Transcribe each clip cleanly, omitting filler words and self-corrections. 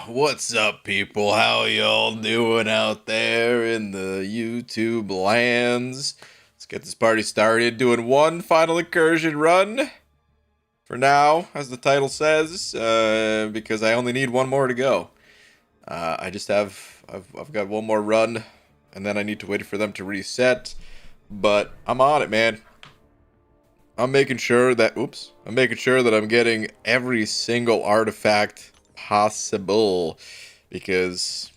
What's up, people? How y'all doing out there in the YouTube lands? Let's get this party started. Doing one final incursion run for now, as the title says, because I only need one more to go. I've got one more run, and then I need to wait for them to reset. But I'm on it, man. I'm making sure that I'm getting every single artifact possible, because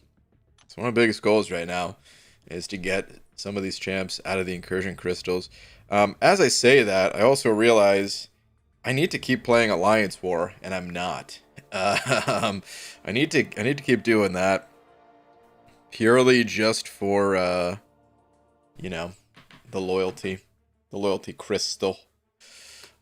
it's one of the biggest goals right now is to get some of these champs out of the incursion crystals. As I say that, I also realize I need to keep playing Alliance War, and I'm not. I need to keep doing that purely just for you know, the loyalty crystal.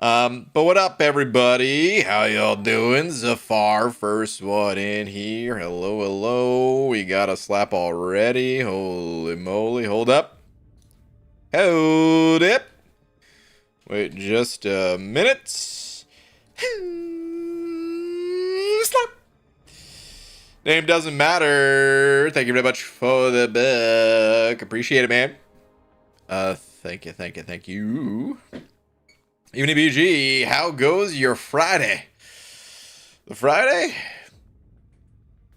But what up, everybody? How y'all doing? Zafar, first one in here. Hello, hello. We got a slap already. Holy moly. Hold up. Hold up. Wait just a minute. Slap. Name doesn't matter. Thank you very much for the book. Appreciate it, man. Thank you. Evening BG, how goes your Friday? The Friday?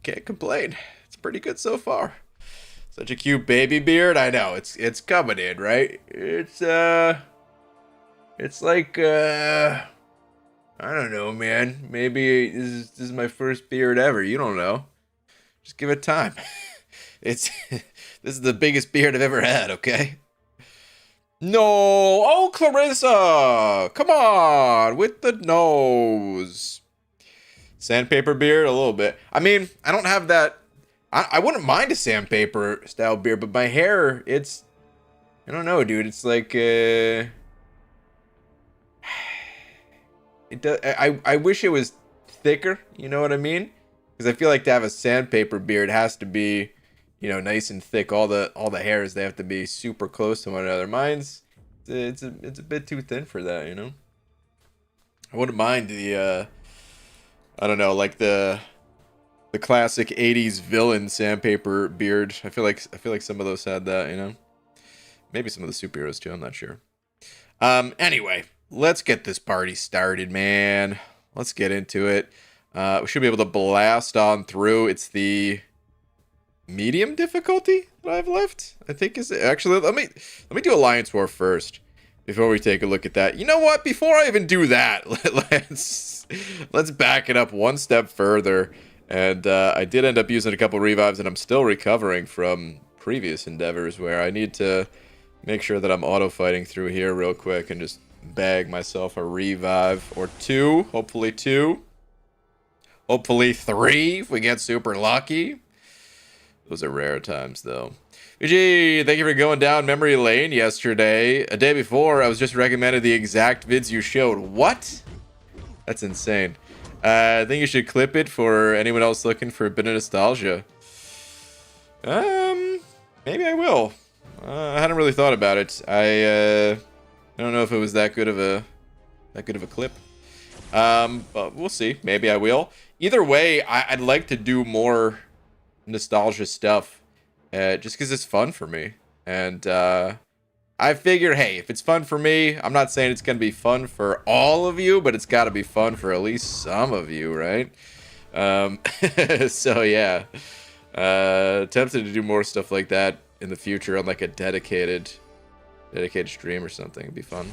Can't complain. It's pretty good so far. Such a cute baby beard. I know, it's coming in, right? It's like, I don't know, man. Maybe this is my first beard ever. You don't know. Just give it time. This is the biggest beard I've ever had, okay? No! Oh, Clarissa! Come on! With the nose. Sandpaper beard? A little bit. I mean, I don't have that... I wouldn't mind a sandpaper style beard, but my hair, it's... I don't know, dude. It's like, It does, I wish it was thicker, you know what I mean? Because I feel like to have a sandpaper beard has to be... you know, nice and thick. All the hairs, they have to be super close to one another. Mine's it's a bit too thin for that, you know. I wouldn't mind the I don't know, like the classic 80s villain sandpaper beard. I feel like some of those had that, you know. Maybe some of the superheroes too, I'm not sure. Anyway, let's get this party started, man. Let's get into it. We should be able to blast on through. It's the medium difficulty that I've left, I think. Is it actually, let me do Alliance War first before we take a look at that. You know what, before I even do that, let's back it up one step further. And I did end up using a couple revives, and I'm still recovering from previous endeavors where I need to make sure that I'm auto fighting through here real quick and just bag myself a revive or two, hopefully 3 if we get super lucky. Those are rare times, though. VG, thank you for going down memory lane yesterday. A day before, I was just recommended the exact vids you showed. What? That's insane. I think you should clip it for anyone else looking for a bit of nostalgia. Maybe I will. I hadn't really thought about it. I don't know if it was that good of a clip. But we'll see. Maybe I will. Either way, I'd like to do more nostalgia stuff, just because it's fun for me. And I figure, hey, if it's fun for me, I'm not saying it's gonna be fun for all of you, but it's got to be fun for at least some of you, right? So yeah, tempted to do more stuff like that in the future on like a dedicated stream or something. It'd be fun.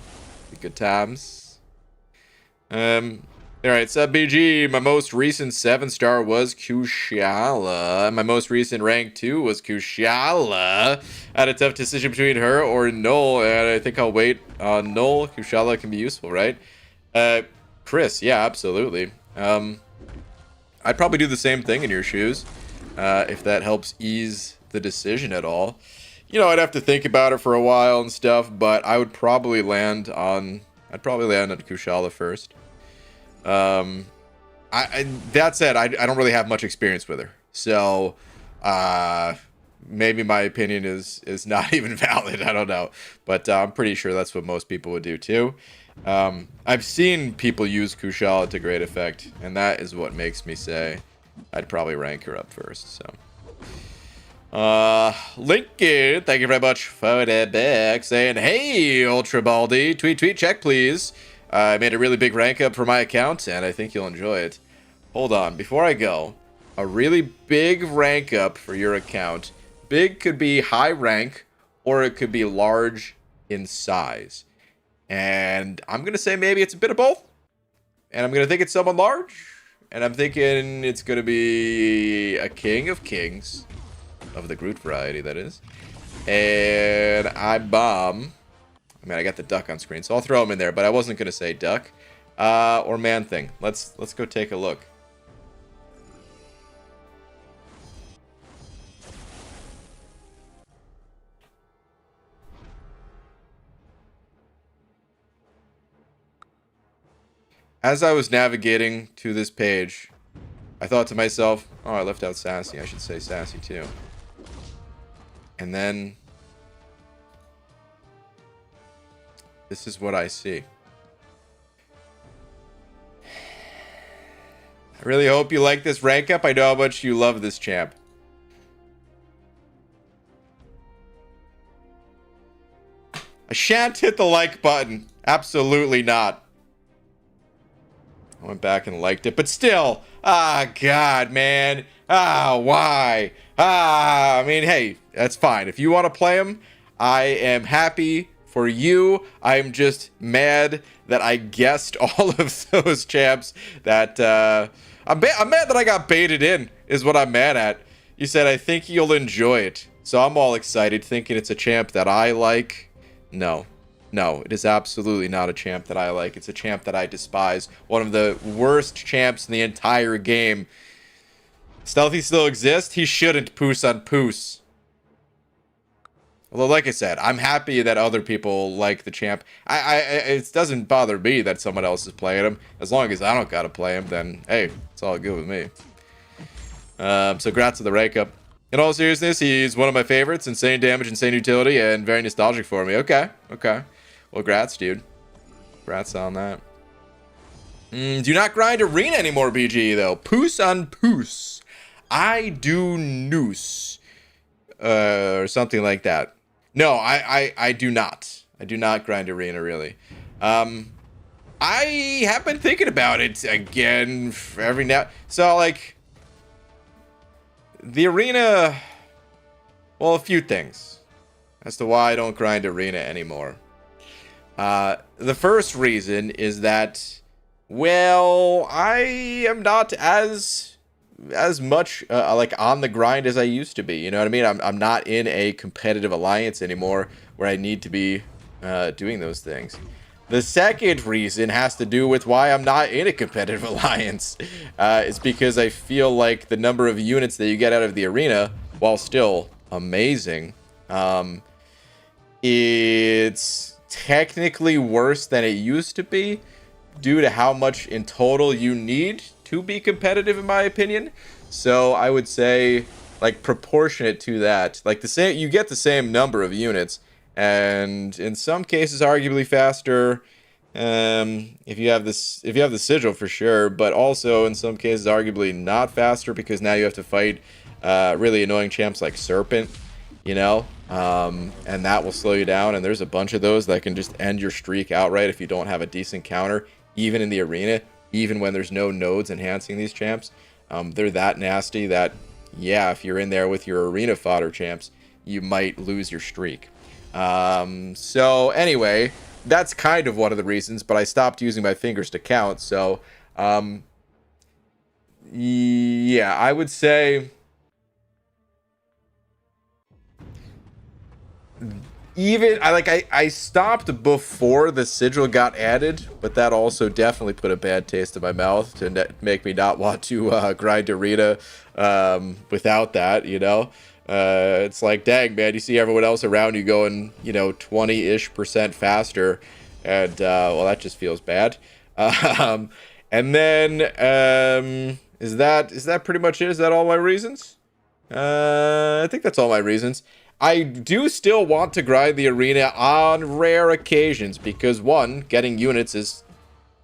Be good times. Alright, sub BG, my most recent 7-star was Kushala. My most recent rank 2 was Kushala. I had a tough decision between her or Null, and I think I'll wait on Null. Kushala can be useful, right? Chris, yeah, absolutely. I'd probably do the same thing in your shoes, if that helps ease the decision at all. You know, I'd have to think about it for a while and stuff, but I would probably land on... I'd probably land on Kushala first. That said, I don't really have much experience with her, so maybe my opinion is not even valid. I don't know, but I'm pretty sure that's what most people would do too. I've seen people use Kushala to great effect, and that is what makes me say I'd probably rank her up first, so. Lincoln, thank you very much for that back, saying, hey, Ultra Baldy, tweet, check, please. I made a really big rank up for my account, and I think you'll enjoy it. Hold on, before I go, a really big rank up for your account. Big could be high rank, or it could be large in size. And I'm going to say maybe it's a bit of both. And I'm going to think it's someone large. And I'm thinking it's going to be a king of kings. Of the Groot variety, that is. And I bomb. I mean, I got the duck on screen, so I'll throw him in there. But I wasn't going to say duck. Or man thing. Let's go take a look. As I was navigating to this page, I thought to myself, oh, I left out Sassy. I should say Sassy too. And then this is what I see. I really hope you like this rank up. I know how much you love this champ. I shan't hit the like button. Absolutely not. I went back and liked it, but still. Ah, God, man. Ah, why? Ah, I mean, hey, that's fine. If you want to play him, I am happy for you. I'm just mad that I guessed all of those champs that, I'm mad that I got baited in, is what I'm mad at. You said, I think you'll enjoy it. So I'm all excited, thinking it's a champ that I like. No. No, it is absolutely not a champ that I like. It's a champ that I despise. One of the worst champs in the entire game. Stealthy still exists? He shouldn't poos on poos. Although, like I said, I'm happy that other people like the champ. It doesn't bother me that someone else is playing him. As long as I don't gotta play him, then, hey, it's all good with me. So, congrats to the rank up. In all seriousness, he's one of my favorites. Insane damage, insane utility, and very nostalgic for me. Okay. Well, grats, dude. Grats on that. Do not grind arena anymore, BG, though. Poos on poos. I do noose. Or something like that. No, I do not. I do not grind arena, really. I have been thinking about it again for every now. So, like, the arena. Well, a few things as to why I don't grind arena anymore. The first reason is that, well, I am not as much like on the grind as I used to be. You know what I mean? I'm not in a competitive alliance anymore where I need to be doing those things. The second reason has to do with why I'm not in a competitive alliance. It's because I feel like the number of units that you get out of the arena, while still amazing, it's technically worse than it used to be due to how much in total you need to be competitive, in my opinion. So I would say, like, proportionate to that, like, the same, you get the same number of units, and in some cases arguably faster if you have the sigil, for sure, but also in some cases arguably not faster, because now you have to fight really annoying champs like Serpent, you know, and that will slow you down, and there's a bunch of those that can just end your streak outright if you don't have a decent counter, even in the arena, even when there's no nodes enhancing these champs. They're that nasty that, yeah, if you're in there with your arena fodder champs, you might lose your streak. So anyway, that's kind of one of the reasons, but I stopped using my fingers to count. So, yeah, I would say even I stopped before the sigil got added, but that also definitely put a bad taste in my mouth to make me not want to grind arena without that, you know. It's like, dang, man, you see everyone else around you going, you know, 20-ish% faster, and well, that just feels bad. And then is that pretty much it? Is that all my reasons? I think that's all my reasons. I do still want to grind the arena on rare occasions because, one, getting units is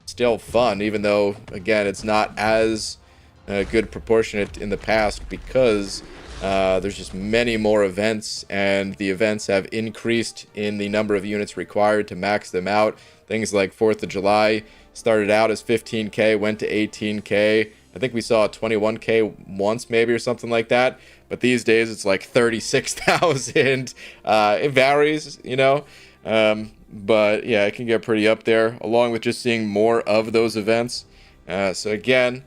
still fun, even though, again, it's not as good proportionate in the past because there's just many more events, and the events have increased in the number of units required to max them out. Things like 4th of July started out as 15k, went to 18k. I think we saw 21k once maybe or something like that. But these days it's like 36,000. It varies, you know. But yeah, it can get pretty up there, along with just seeing more of those events. So again,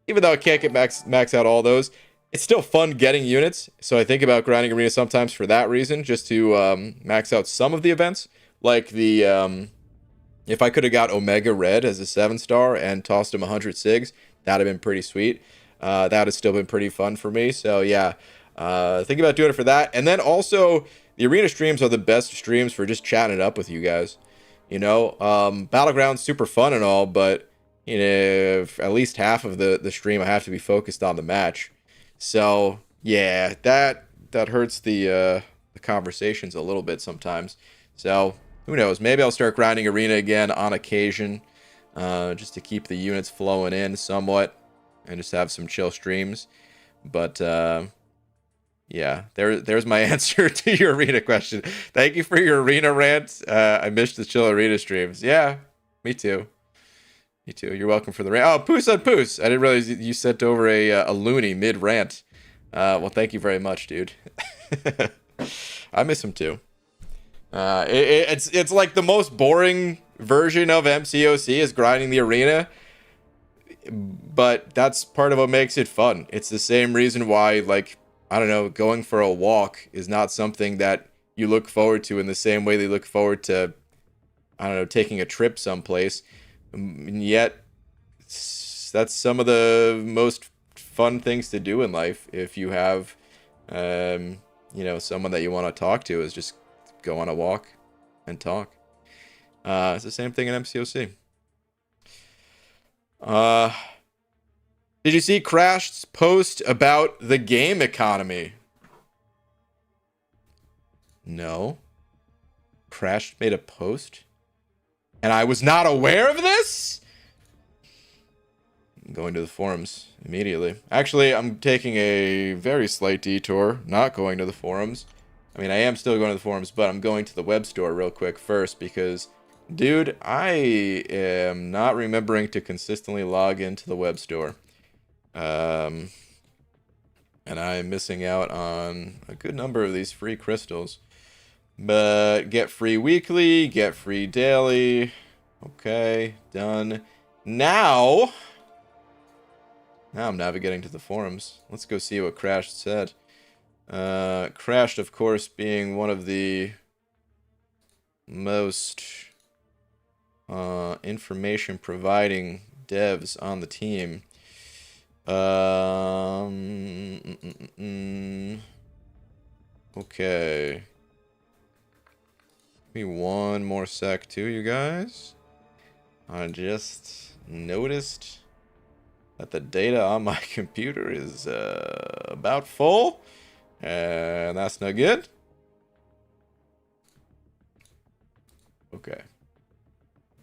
even though I can't get max out all those, it's still fun getting units. So I think about grinding arena sometimes for that reason, just to max out some of the events. Like the if I could have got Omega Red as a 7-star and tossed him 100 SIGs, that'd have been pretty sweet. That has still been pretty fun for me. So yeah, think about doing it for that. And then also, the arena streams are the best streams for just chatting it up with you guys. You know, Battlegrounds super fun and all, but you know, at least half of the stream I have to be focused on the match. So yeah, that hurts the conversations a little bit sometimes. So who knows? Maybe I'll start grinding arena again on occasion, just to keep the units flowing in somewhat, and just have some chill streams. But yeah, there's my answer to your arena question. Thank you for your arena rant. I missed the chill arena streams. Yeah, me too. Me too. You're welcome for the rant. Oh, Poos on Poos. I didn't realize you sent over a loony mid rant. Well, thank you very much, dude. I miss him too. It's like the most boring version of MCOC is grinding the arena, but that's part of what makes it fun. It's the same reason why, like, I don't know, going for a walk is not something that you look forward to in the same way they look forward to, I don't know, taking a trip someplace. And yet, that's some of the most fun things to do in life. If you have, you know, someone that you want to talk to, is just go on a walk and talk. It's the same thing in MCOC. Did you see Crash's post about the game economy? No. Crash made a post? And I was not aware of this? I'm going to the forums immediately. Actually, I'm taking a very slight detour, not going to the forums. I mean, I am still going to the forums, but I'm going to the web store real quick first because, dude, I am not remembering to consistently log into the web store. And I'm missing out on a good number of these free crystals. But get free weekly, get free daily. Okay, done. Now I'm navigating to the forums. Let's go see what Crash said. Crashed, of course, being one of the most information providing devs on the team. Okay. Give me one more sec too, you guys. I just noticed that the data on my computer is about full, and that's no good. Okay.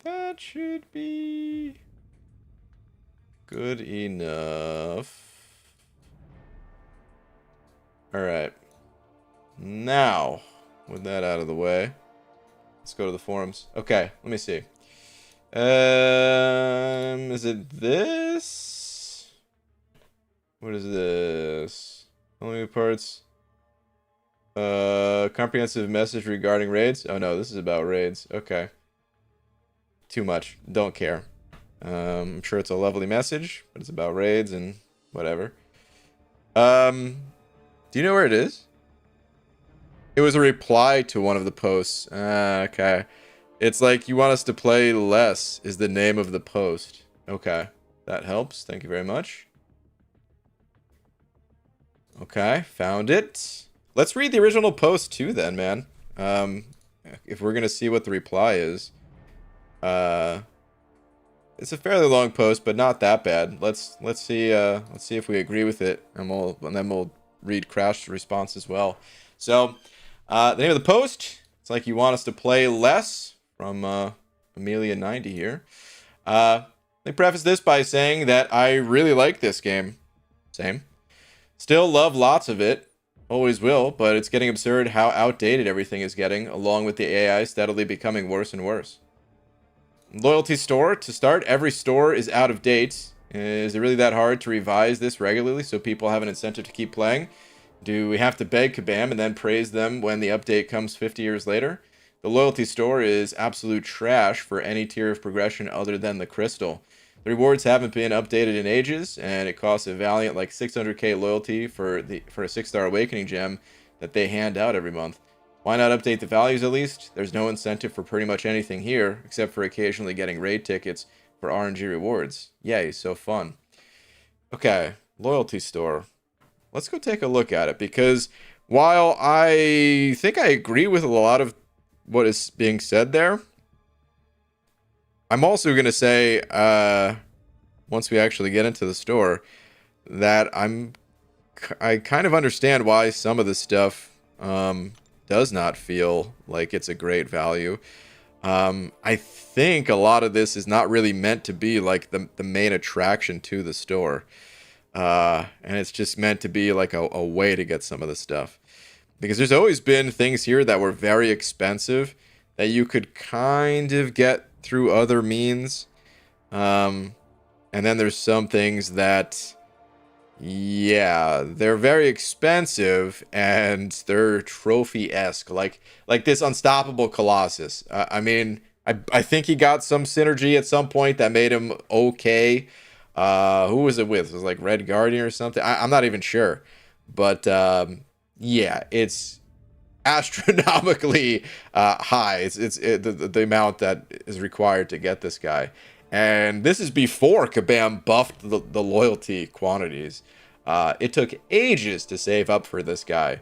That should be good enough. Alright. Now, with that out of the way, let's go to the forums. Okay, let me see. Is it this? What is this? Only parts. Comprehensive message regarding raids. Oh no, this is about raids. Okay. Too much. Don't care. I'm sure it's a lovely message, but it's about raids and whatever. Do you know where it is? It was a reply to one of the posts. Okay. It's like, you want us to play less is the name of the post. Okay. That helps. Thank you very much. Okay. Found it. Let's read the original post too then, man. If we're going to see what the reply is. It's a fairly long post, but not that bad. Let's see if we agree with it, and then we'll read Crash's response as well. So, the name of the post, it's like, you want us to play less, from Amelia90 here. The They preface this by saying that I really like this game. Same. Still love lots of it. Always will, but it's getting absurd how outdated everything is getting, along with the AI steadily becoming worse and worse. Loyalty store. To start, every store is out of date. Is it really that hard to revise this regularly so people have an incentive to keep playing? Do we have to beg Kabam and then praise them when the update comes 50 years later? The loyalty store is absolute trash for any tier of progression other than the crystal. The rewards haven't been updated in ages, and it costs a valiant like 600k loyalty for a 6-star awakening gem that they hand out every month. Why not update the values at least? There's no incentive for pretty much anything here, except for occasionally getting raid tickets for RNG rewards. Yay, so fun. Okay, loyalty store. Let's go take a look at it, because while I think I agree with a lot of what is being said there, I'm also going to say, once we actually get into the store, that I kind of understand why some of this stuff does not feel like it's a great value. I think a lot of this is not really meant to be like the main attraction to the store. And it's just meant to be like a way to get some of the stuff. Because there's always been things here that were very expensive that you could kind of get through other means. And then there's some things that, yeah, they're very expensive and they're trophy-esque. Like this Unstoppable Colossus. I mean, I think he got some synergy at some point that made him okay. Who was it with? It was like Red Guardian or something. I'm not even sure. But yeah, it's astronomically high. It's the amount that is required to get this guy. And this is before Kabam buffed the loyalty quantities. It took ages to save up for this guy.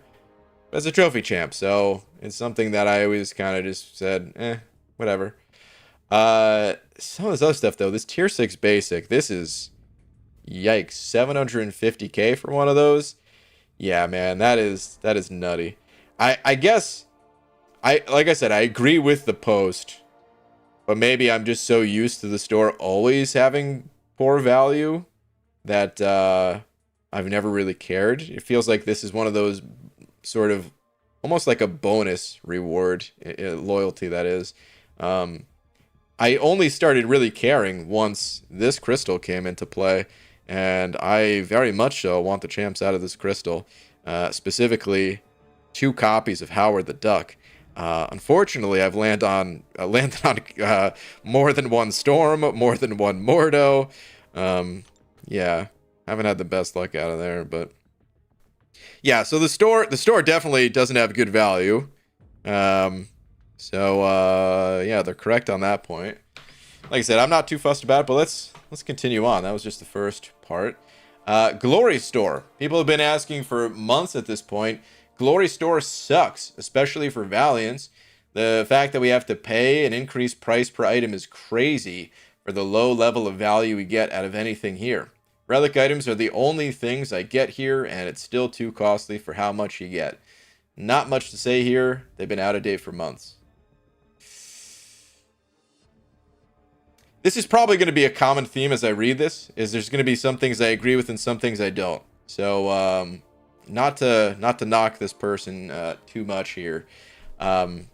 But it's a trophy champ, so it's something that I always kind of just said, whatever. Some of this other stuff, though, this tier 6 basic, this is, yikes, 750k for one of those? Yeah, man, that is nutty. I guess, like I said, I agree with the post, but maybe I'm just so used to the store always having poor value that I've never really cared. It feels like this is one of those sort of almost like a bonus reward, loyalty that is. I only started really caring once this crystal came into play, and I very much so want the champs out of this crystal, specifically 2 copies of Howard the Duck. Unfortunately, I've landed on more than one Storm, more than one Mordo. Yeah, haven't had the best luck out of there, but yeah. So the store definitely doesn't have good value. So yeah, they're correct on that point. Like I said, I'm not too fussed about it, but let's continue on. That was just the first part. Glory Store. People have been asking for months at this point. Glory Store sucks, especially for Valiants. The fact that we have to pay an increased price per item is crazy for the low level of value we get out of anything here. Relic items are the only things I get here, and it's still too costly for how much you get. Not much to say here. They've been out of date for months. This is probably going to be a common theme as I read this, is there's going to be some things I agree with and some things I don't. So, not to knock this person too much here. I'll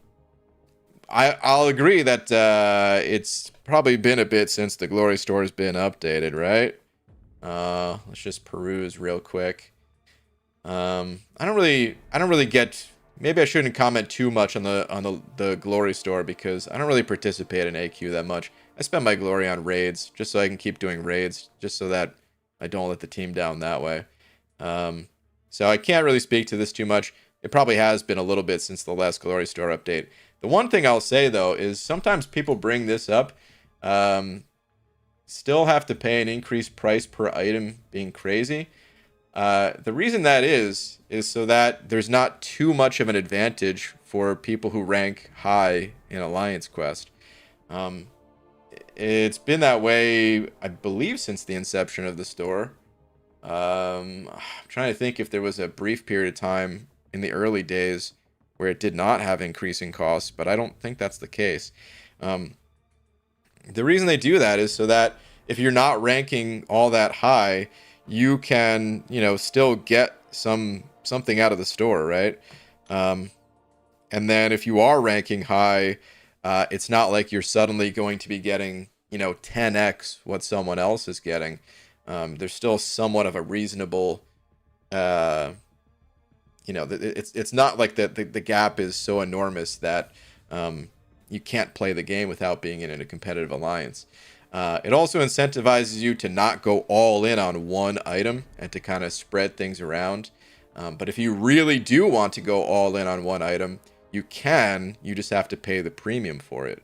agree that it's probably been a bit since the Glory Store has been updated, right? Let's just peruse real quick. I don't really get. Maybe I shouldn't comment too much on the Glory Store because I don't really participate in AQ that much. I spend my glory on raids just so I can keep doing raids, just so that I don't let the team down that way. So I can't really speak to this too much. It probably has been a little bit since the last Glory Store update. The one thing I'll say, though, is sometimes people bring this up. Still have to pay an increased price per item being crazy. The reason that is so that there's not too much of an advantage for people who rank high in Alliance Quest. It's been that way, I believe, since the inception of the store. I'm trying to think if there was a brief period of time in the early days where it did not have increasing costs, but I don't think that's the case. The reason they do that is so that if you're not ranking all that high, you can, still get something out of the store, right? And then if you are ranking high, it's not like you're suddenly going to be getting, 10x what someone else is getting. There's still somewhat of a reasonable, it's not like the gap is so enormous that you can't play the game without being in a competitive alliance. It also incentivizes you to not go all in on one item and to kind of spread things around. But if you really do want to go all in on one item, you can. You just have to pay the premium for it.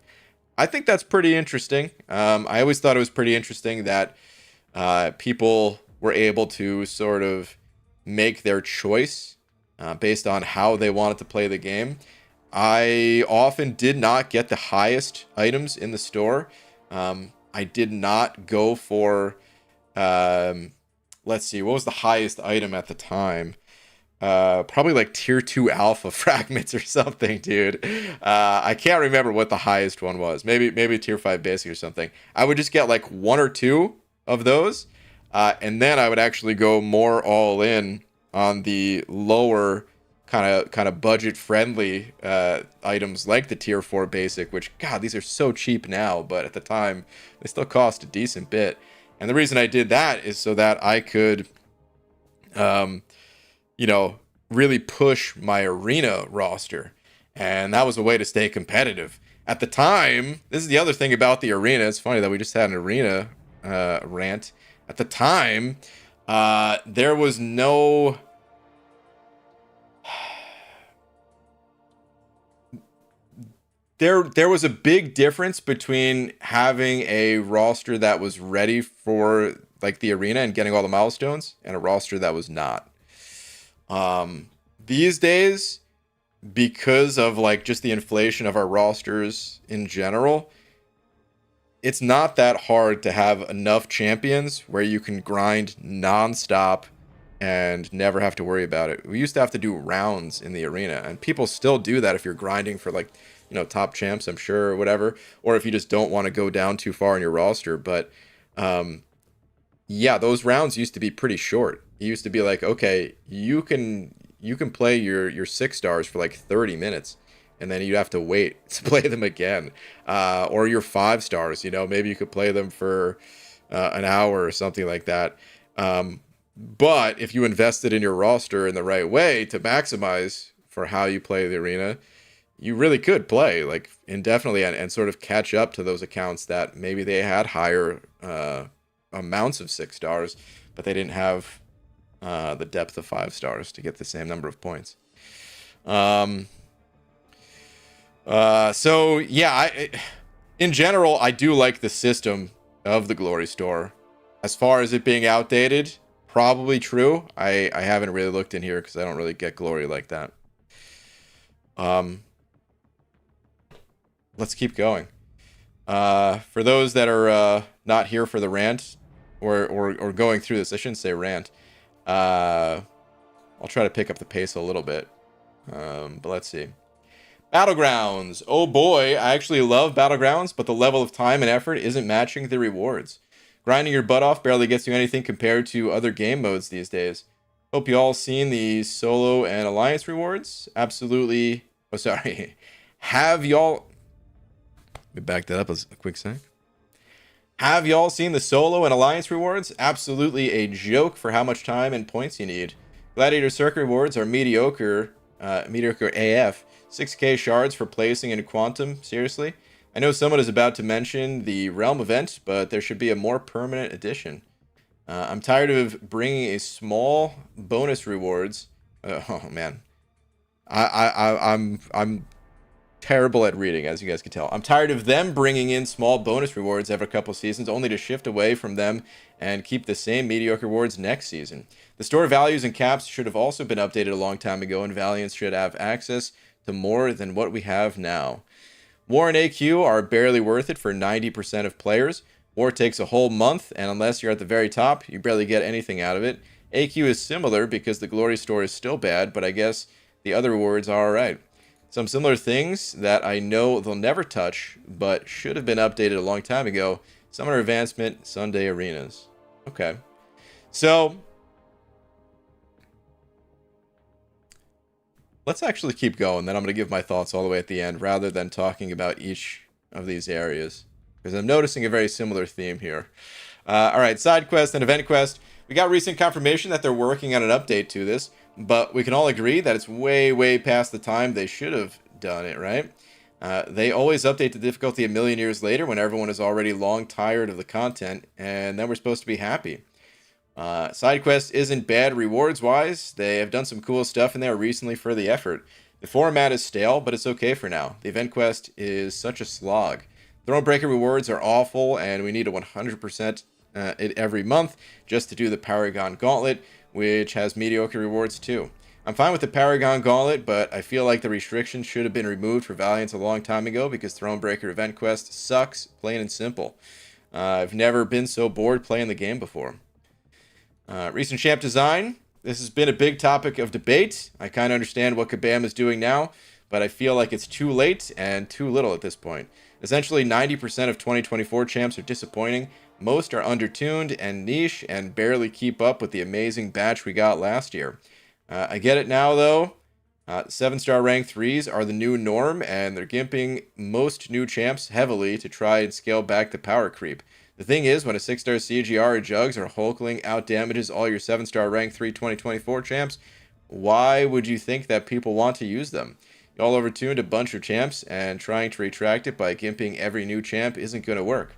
I think that's pretty interesting. I always thought it was pretty interesting that people were able to sort of make their choice based on how they wanted to play the game. I often did not get the highest items in the store. I did not go for, let's see, what was the highest item at the time? Probably like tier 2 alpha fragments or something, dude. I can't remember what the highest one was. Maybe tier 5 basic or something. I would just get like one or two of those, and then I would actually go more all in on the lower kind of budget friendly items like the tier 4 basic, which, God, these are so cheap now, but at the time they still cost a decent bit. And the reason I did that is so that I could really push my arena roster. And that was a way to stay competitive. At the time, this is the other thing about the arena. It's funny that we just had an arena rant. At the time, there was no... There was a big difference between having a roster that was ready for like the arena and getting all the milestones and a roster that was not. These days, because of like just the inflation of our rosters in general, it's not that hard to have enough champions where you can grind nonstop and never have to worry about it. We used to have to do rounds in the arena, and people still do that if you're grinding for like, top champs, I'm sure, or whatever, or if you just don't want to go down too far in your roster. But yeah, those rounds used to be pretty short. It used to be like, okay, you can play your 6 stars for like 30 minutes, and then you'd have to wait to play them again. Or your 5 stars, maybe you could play them for an hour or something like that. But if you invested in your roster in the right way to maximize for how you play the arena, you really could play like indefinitely and sort of catch up to those accounts that maybe they had higher amounts of 6 stars, but they didn't have the depth of 5 stars to get the same number of points. So yeah, in general, I do like the system of the Glory Store. As far as it being outdated, probably true. I haven't really looked in here because I don't really get Glory like that. Let's keep going. For those that are not here for the rant or going through this, I shouldn't say rant. I'll try to pick up the pace a little bit. But let's see. Battlegrounds. Oh boy, I actually love Battlegrounds, but the level of time and effort isn't matching the rewards. Grinding your butt off barely gets you anything compared to other game modes these days. Hope you all seen the solo and alliance rewards. Absolutely. Oh, sorry. Have y'all... Let me back that up a quick sec. Have y'all seen the solo and alliance rewards? Absolutely a joke for how much time and points you need. Gladiator Circuit rewards are mediocre AF. 6k shards for placing in Quantum. Seriously? I know someone is about to mention the Realm event, but there should be a more permanent addition. I'm tired of bringing a small bonus rewards. Oh man, I'm terrible at reading, as you guys can tell. I'm tired of them bringing in small bonus rewards every couple seasons, only to shift away from them and keep the same mediocre rewards next season. The store values and caps should have also been updated a long time ago, and Valiants should have access to more than what we have now. War and AQ are barely worth it for 90% of players. War takes a whole month, and unless you're at the very top, you barely get anything out of it. AQ is similar because the Glory Store is still bad, but I guess the other rewards are alright. Some similar things that I know they'll never touch, but should have been updated a long time ago. Summoner Advancement, Sunday Arenas. Okay. So, let's actually keep going. Then I'm going to give my thoughts all the way at the end rather than talking about each of these areas. Because I'm noticing a very similar theme here. All right, side quest and event quest. We got recent confirmation that they're working on an update to this, but we can all agree that it's way, way past the time they should have done it, right? They always update the difficulty a million years later when everyone is already long tired of the content, and then we're supposed to be happy. Side quest isn't bad rewards-wise. They have done some cool stuff in there recently for the effort. The format is stale, but it's okay for now. The event quest is such a slog. Thronebreaker rewards are awful, and we need a 100% it every month just to do the Paragon Gauntlet, which has mediocre rewards too. I'm fine with the Paragon Gauntlet, but I feel like the restrictions should have been removed for Valiant a long time ago because Thronebreaker event quest sucks, plain and simple. I've never been so bored playing the game before. Recent champ design. This has been a big topic of debate. I kind of understand what Kabam is doing now, but I feel like it's too late and too little at this point. Essentially, 90% of 2024 champs are disappointing. Most are undertuned and niche and barely keep up with the amazing batch we got last year. I get it now, though. 7-star rank 3s are the new norm, and they're gimping most new champs heavily to try and scale back the power creep. The thing is, when a 6-star CGR or Jugs or Hulkling outdamages all your 7-star rank 3 2024 champs, why would you think that people want to use them? Y'all overtuned a bunch of champs, and trying to retract it by gimping every new champ isn't going to work.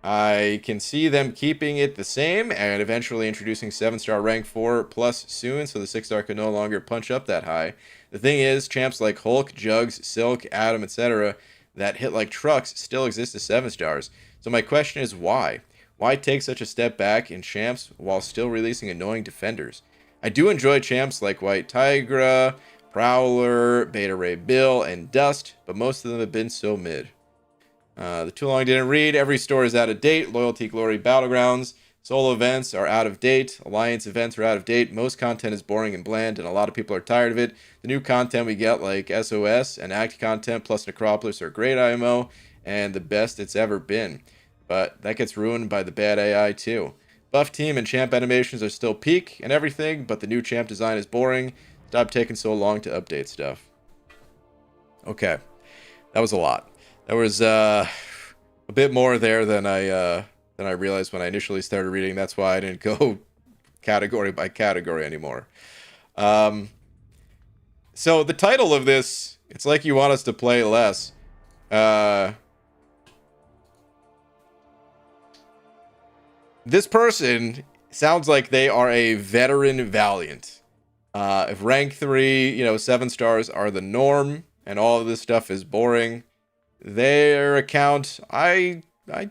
I can see them keeping it the same and eventually introducing 7-star rank 4 plus soon so the 6-star can no longer punch up that high. The thing is, champs like Hulk, Jugs, Silk, Adam, etc. that hit like trucks still exist as 7-stars. So my question is why? Why take such a step back in champs while still releasing annoying defenders? I do enjoy champs like White Tigra, Prowler, Beta Ray Bill, and Dust, but most of them have been so mid. The too long didn't read. Every store is out of date. Loyalty, Glory, Battlegrounds. Solo events are out of date. Alliance events are out of date. Most content is boring and bland, and a lot of people are tired of it. The new content we get, like SOS and Act content plus Necropolis, are great IMO, and the best it's ever been. But that gets ruined by the bad AI too. Buff team and champ animations are still peak and everything, but the new champ design is boring. Stop taking so long to update stuff. Okay, that was a lot. There was a bit more there than I realized when I initially started reading. That's why I didn't go category by category anymore. So the title of this, it's like you want us to play less. This person sounds like they are a veteran Valiant. If rank 3, 7 stars are the norm and all of this stuff is boring, their account, I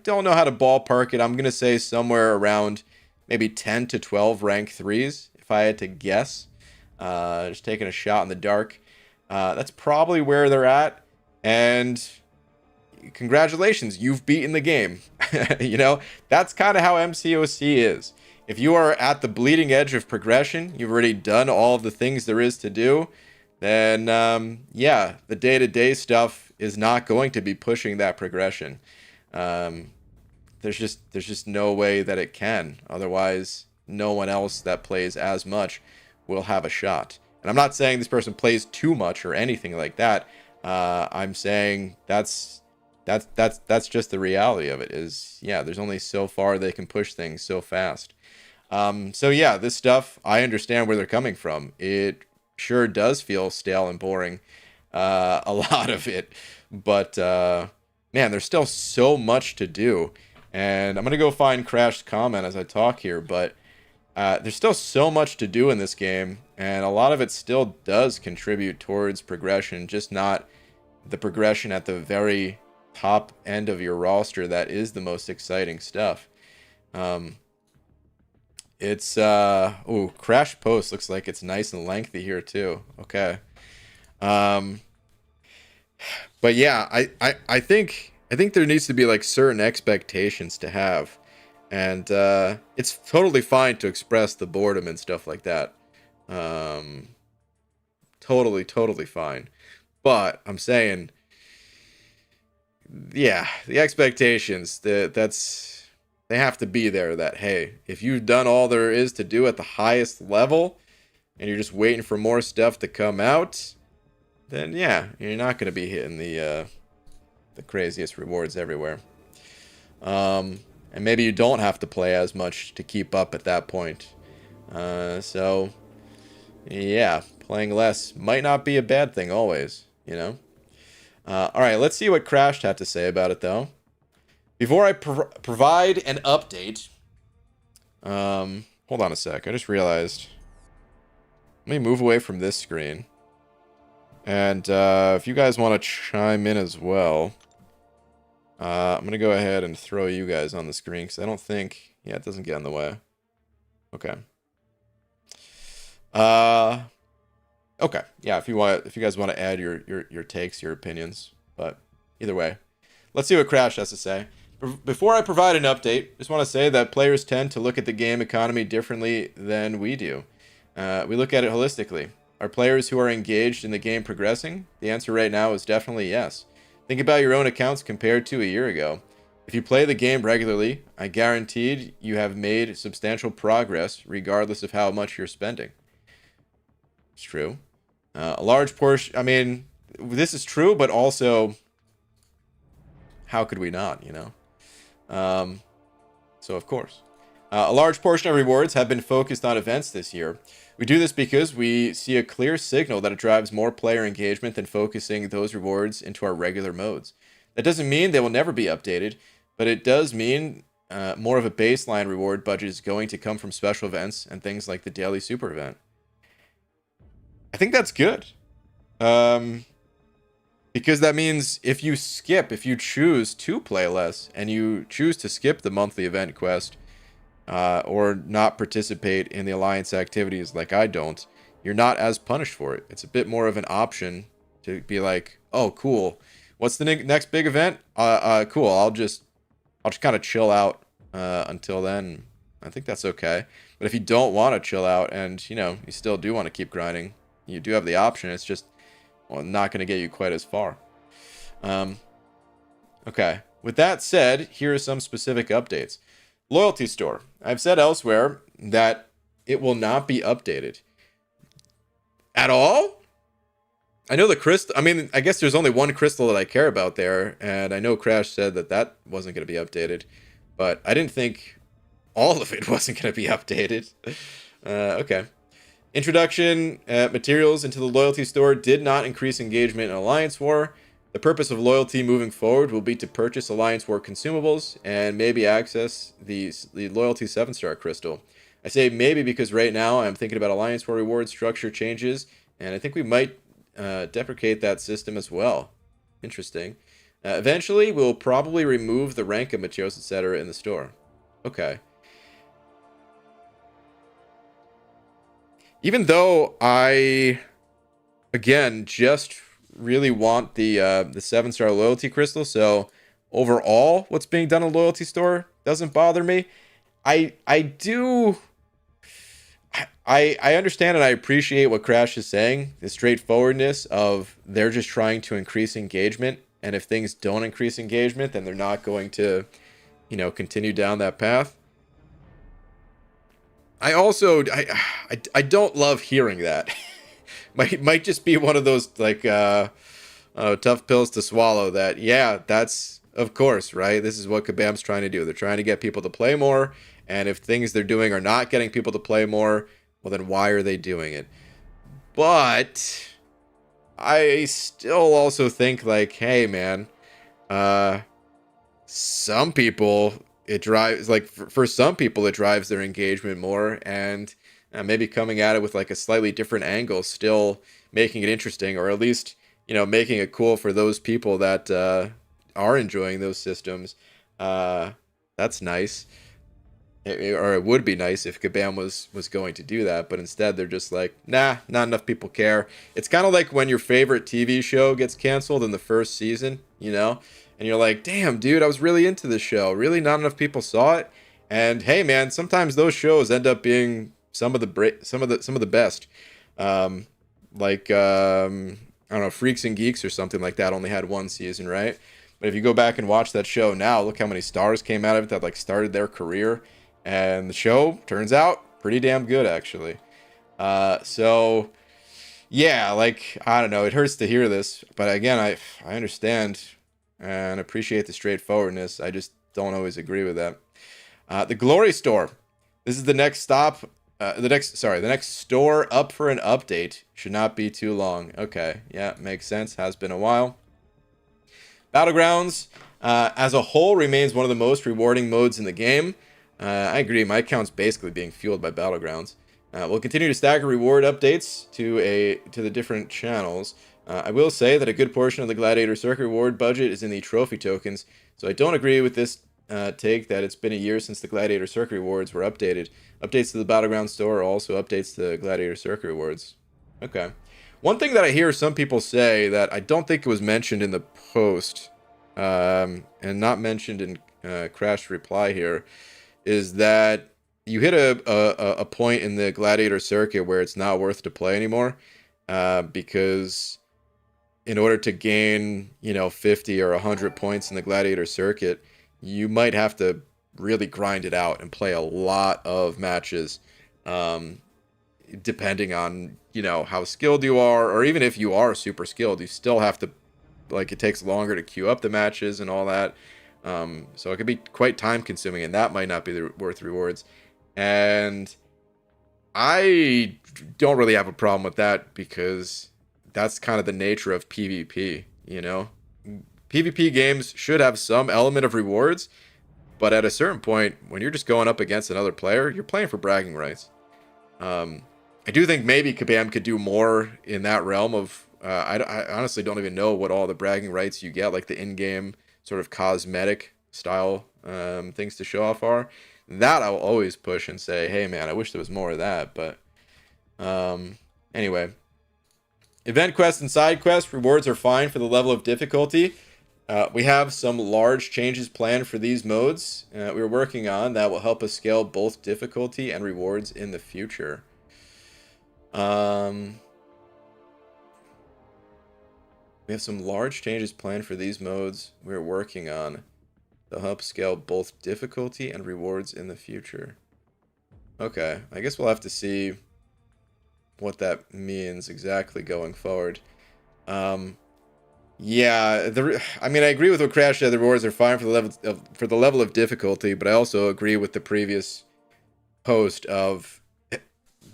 don't know how to ballpark it. I'm going to say somewhere around maybe 10 to 12 rank 3s, if I had to guess. Just taking a shot in the dark. That's probably where they're at. And congratulations, you've beaten the game. That's kind of how MCOC is. If you are at the bleeding edge of progression, you've already done all of the things there is to do, then, the day-to-day stuff is not going to be pushing that progression. There's just no way that it can. Otherwise, no one else that plays as much will have a shot. And I'm not saying this person plays too much or anything like that. I'm saying that's just the reality of it. There's only so far they can push things so fast. This stuff, I understand where they're coming from. It sure does feel stale and boring, a lot of it, but man, there's still so much to do. And I'm gonna go find Crash's comment as I talk here, but there's still so much to do in this game, and a lot of it still does contribute towards progression, just not the progression at the very top end of your roster that is the most exciting stuff. Crash Post looks like it's nice and lengthy here too. Okay. But yeah, I think there needs to be like certain expectations to have. And it's totally fine to express the boredom and stuff like that. Totally fine. But I'm saying, yeah, the expectations, that's They have to be there that, hey, if you've done all there is to do at the highest level and you're just waiting for more stuff to come out, then yeah, you're not going to be hitting the craziest rewards everywhere. And maybe you don't have to play as much to keep up at that point. So, yeah, playing less might not be a bad thing always, you know? All right, let's see what Crashed had to say about it, though. Before I provide an update, hold on a sec. I just realized. Let me move away from this screen. And if you guys want to chime in as well, I'm going to go ahead and throw you guys on the screen because I don't think... Yeah, it doesn't get in the way. Okay. Okay. Yeah, if you guys want to add your takes, your opinions. But either way, let's see what Crash has to say. Before I provide an update, just want to say that players tend to look at the game economy differently than we do. We look at it holistically. Are players who are engaged in the game progressing? The answer right now is definitely yes. Think about your own accounts compared to a year ago. If you play the game regularly, I guaranteed you have made substantial progress regardless of how much you're spending. It's true. A large portion, I mean, this is true, but also, how could we not, you know? So of course. A large portion of rewards have been focused on events this year. We do this because we see a clear signal that it drives more player engagement than focusing those rewards into our regular modes. That doesn't mean they will never be updated, but it does mean more of a baseline reward budget is going to come from special events and things like the daily super event. I think that's good. Because that means if you choose to play less and you choose to skip the monthly event quest or not participate in the Alliance activities like I don't, you're not as punished for it. It's a bit more of an option to be like, oh, cool. What's the next big event? Cool. I'll just kind of chill out until then. I think that's okay. But if you don't want to chill out and, you know, you still do want to keep grinding, you do have the option. It's just not going to get you quite as far. Okay. With that said, here are some specific updates. Loyalty store. I've said elsewhere that it will not be updated. At all? I know the crystal... I mean, I guess there's only one crystal that I care about there, and I know Crash said that wasn't going to be updated, but I didn't think all of it wasn't going to be updated. Okay. Introduction materials into the loyalty store did not increase engagement in Alliance War. The purpose of loyalty moving forward will be to purchase Alliance War consumables and maybe access the loyalty 7-star crystal. I say maybe because right now I'm thinking about Alliance War reward structure changes, and I think we might deprecate that system as well. Interesting. Eventually, we'll probably remove the rank of materials, etc. in the store. Okay. Even though I, again, just really want the 7-star loyalty crystal, so overall, what's being done in the loyalty store doesn't bother me. I understand and I appreciate what Crash is saying, the straightforwardness of they're just trying to increase engagement, and if things don't increase engagement, then they're not going to, you know, continue down that path. I also I don't love hearing that. might just be one of those like tough pills to swallow. That yeah, that's of course right. This is what Kabam's trying to do. They're trying to get people to play more, and if things they're doing are not getting people to play more, well then why are they doing it? But I still also think like, hey man, some people. It drives, like, for some people, it drives their engagement more, and maybe coming at it with, like, a slightly different angle, still making it interesting, or at least, you know, making it cool for those people that are enjoying those systems. That's nice. Or it would be nice if Kabam was going to do that, but instead they're just like, nah, not enough people care. It's kind of like when your favorite TV show gets canceled in the first season, you know? And you're like, damn, dude, I was really into this show. Really, not enough people saw it. And hey, man, sometimes those shows end up being some of the best. I don't know, Freaks and Geeks or something like that only had one season, right? But if you go back and watch that show now, look how many stars came out of it that like started their career. And the show turns out pretty damn good, actually. So yeah, like, I don't know, it hurts to hear this, but again, I understand and appreciate the straightforwardness. I just don't always agree with that. The Glory Store. This is the next stop. The next store up for an update. Should not be too long. Okay, yeah, makes sense. Has been a while. Battlegrounds, as a whole, remains one of the most rewarding modes in the game. I agree. My account's basically being fueled by Battlegrounds. We'll continue to stagger reward updates to the different channels. I will say that a good portion of the Gladiator Circuit reward budget is in the trophy tokens, so I don't agree with this take that it's been a year since the Gladiator Circuit rewards were updated. Updates to the Battleground store are also updates to the Gladiator Circuit rewards. Okay. One thing that I hear some people say that I don't think it was mentioned in the post, and not mentioned in Crash reply here, is that you hit a point in the Gladiator Circuit where it's not worth to play anymore, because in order to gain, 50 or 100 points in the Gladiator Circuit, you might have to really grind it out and play a lot of matches, depending on, how skilled you are, or even if you are super skilled, you still have to, like, it takes longer to queue up the matches and all that. So it could be quite time consuming, and that might not be worth rewards. And I don't really have a problem with that, because that's kind of the nature of PvP, PvP games should have some element of rewards, but at a certain point, when you're just going up against another player, you're playing for bragging rights. I do think maybe Kabam could do more in that realm of, I honestly don't even know what all the bragging rights you get, like the in-game sort of cosmetic style things to show off are. That I'll always push and say, hey man, I wish there was more of that. But anyway, event quests and side quests rewards are fine for the level of difficulty. We have some large changes planned for these modes we're working on that will help us scale both difficulty and rewards in the future. We have some large changes planned for these modes we're working on. They'll help scale both difficulty and rewards in the future. Okay, I guess we'll have to see what that means exactly going forward. Yeah, I mean, I agree with what Crash said. The rewards are fine for the level of difficulty, but I also agree with the previous post of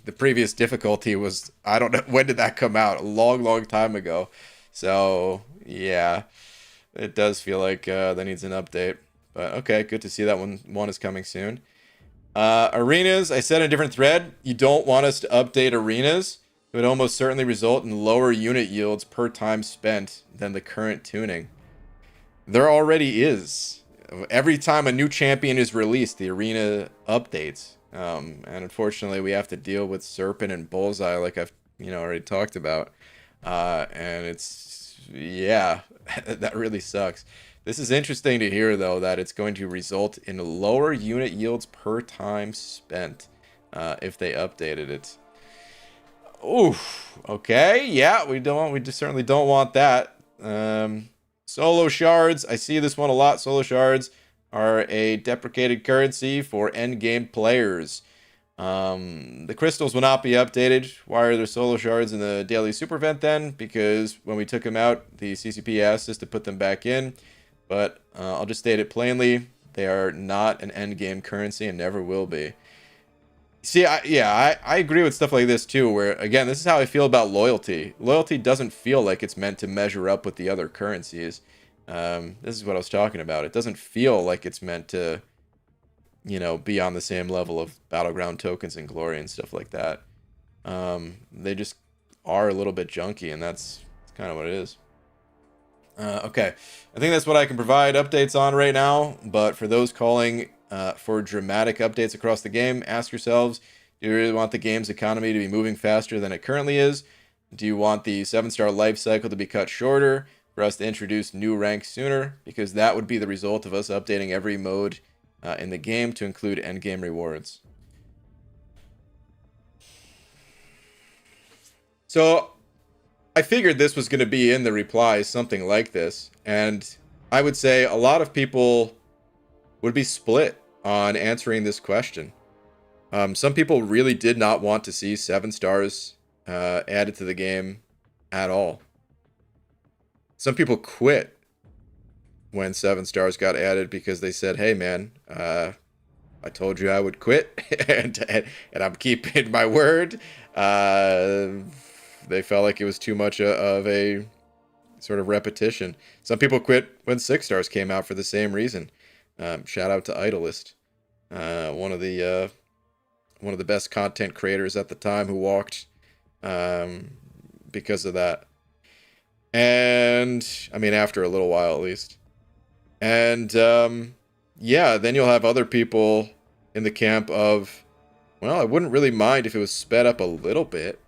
the previous difficulty was, I don't know, when did that come out? A long, long time ago. So yeah, it does feel like that needs an update. But okay, good to see that one is coming soon. Arenas, I said in a different thread, you don't want us to update arenas. It would almost certainly result in lower unit yields per time spent than the current tuning. There already is. Every time a new champion is released, the arena updates. And unfortunately, we have to deal with Serpent and Bullseye, like I've already talked about. And it's, yeah, that really sucks. This is interesting to hear, though, that it's going to result in lower unit yields per time spent if they updated it. Oof. Okay. Yeah, we just certainly don't want that. Solo shards. I see this one a lot. Solo shards are a deprecated currency for endgame players. The crystals will not be updated. Why are there solo shards in the daily super event then? Because when we took them out, the CCP asked us to put them back in. But I'll just state it plainly. They are not an endgame currency and never will be. See, I agree with stuff like this too, where, again, this is how I feel about loyalty. Loyalty doesn't feel like it's meant to measure up with the other currencies. This is what I was talking about. It doesn't feel like it's meant to, be on the same level of Battleground tokens and glory and stuff like that. They just are a little bit junky, and that's kind of what it is. Okay, I think that's what I can provide updates on right now, but for those calling for dramatic updates across the game, ask yourselves, do you really want the game's economy to be moving faster than it currently is? Do you want the 7-star life cycle to be cut shorter, for us to introduce new ranks sooner? Because that would be the result of us updating every mode in the game to include endgame rewards. So I figured this was going to be in the replies, something like this, and I would say a lot of people would be split on answering this question. Some people really did not want to see 7 stars added to the game at all. Some people quit when 7 stars got added because they said, "Hey, man, I told you I would quit, and I'm keeping my word." They felt like it was too much of a sort of repetition. Some people quit when 6 stars came out for the same reason. Shout out to Idolist, one of the best content creators at the time, who walked because of that. And I mean, after a little while at least. And yeah, then you'll have other people in the camp of, well, I wouldn't really mind if it was sped up a little bit.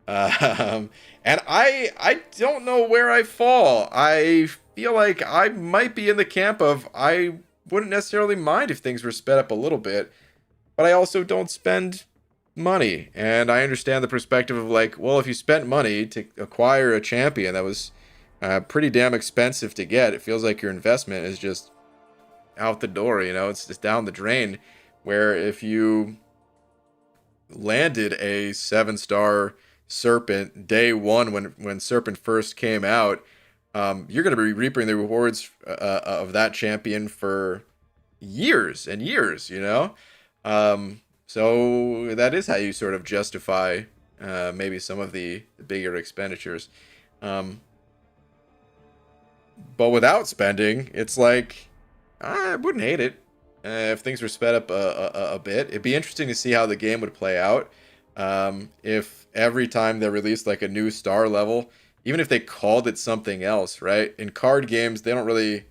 And I don't know where I fall. I feel like I might be in the camp of, I wouldn't necessarily mind if things were sped up a little bit, but I also don't spend money. And I understand the perspective of like, well, if you spent money to acquire a champion that was pretty damn expensive to get, it feels like your investment is just out the door, you know, it's just down the drain. Where if you landed a 7-star Serpent day one, when Serpent first came out, you're going to be reaping the rewards of that champion for years and years, you know? So that is how you sort of justify maybe some of the bigger expenditures. But without spending, it's like, I wouldn't hate it if things were sped up a bit. It'd be interesting to see how the game would play out. If every time they released like a new star level, even if they called it something else, right? In card games, they don't really,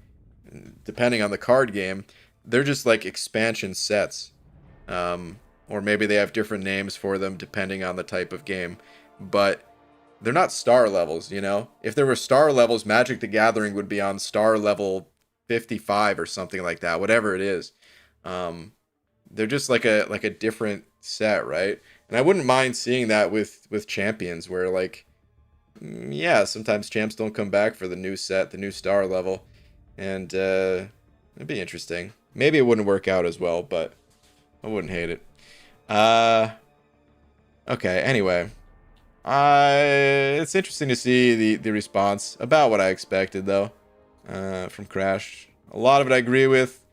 depending on the card game, they're just like expansion sets. Or maybe they have different names for them depending on the type of game. But they're not star levels, you know? If there were star levels, Magic the Gathering would be on star level 55 or something like that, whatever it is. They're just like a different set, right? And I wouldn't mind seeing that with champions, where like, yeah, sometimes champs don't come back for the new set, the new star level, and it'd be interesting. Maybe it wouldn't work out as well, but I wouldn't hate it. Okay, anyway. It's interesting to see the response. About what I expected, though, from Crash. A lot of it I agree with.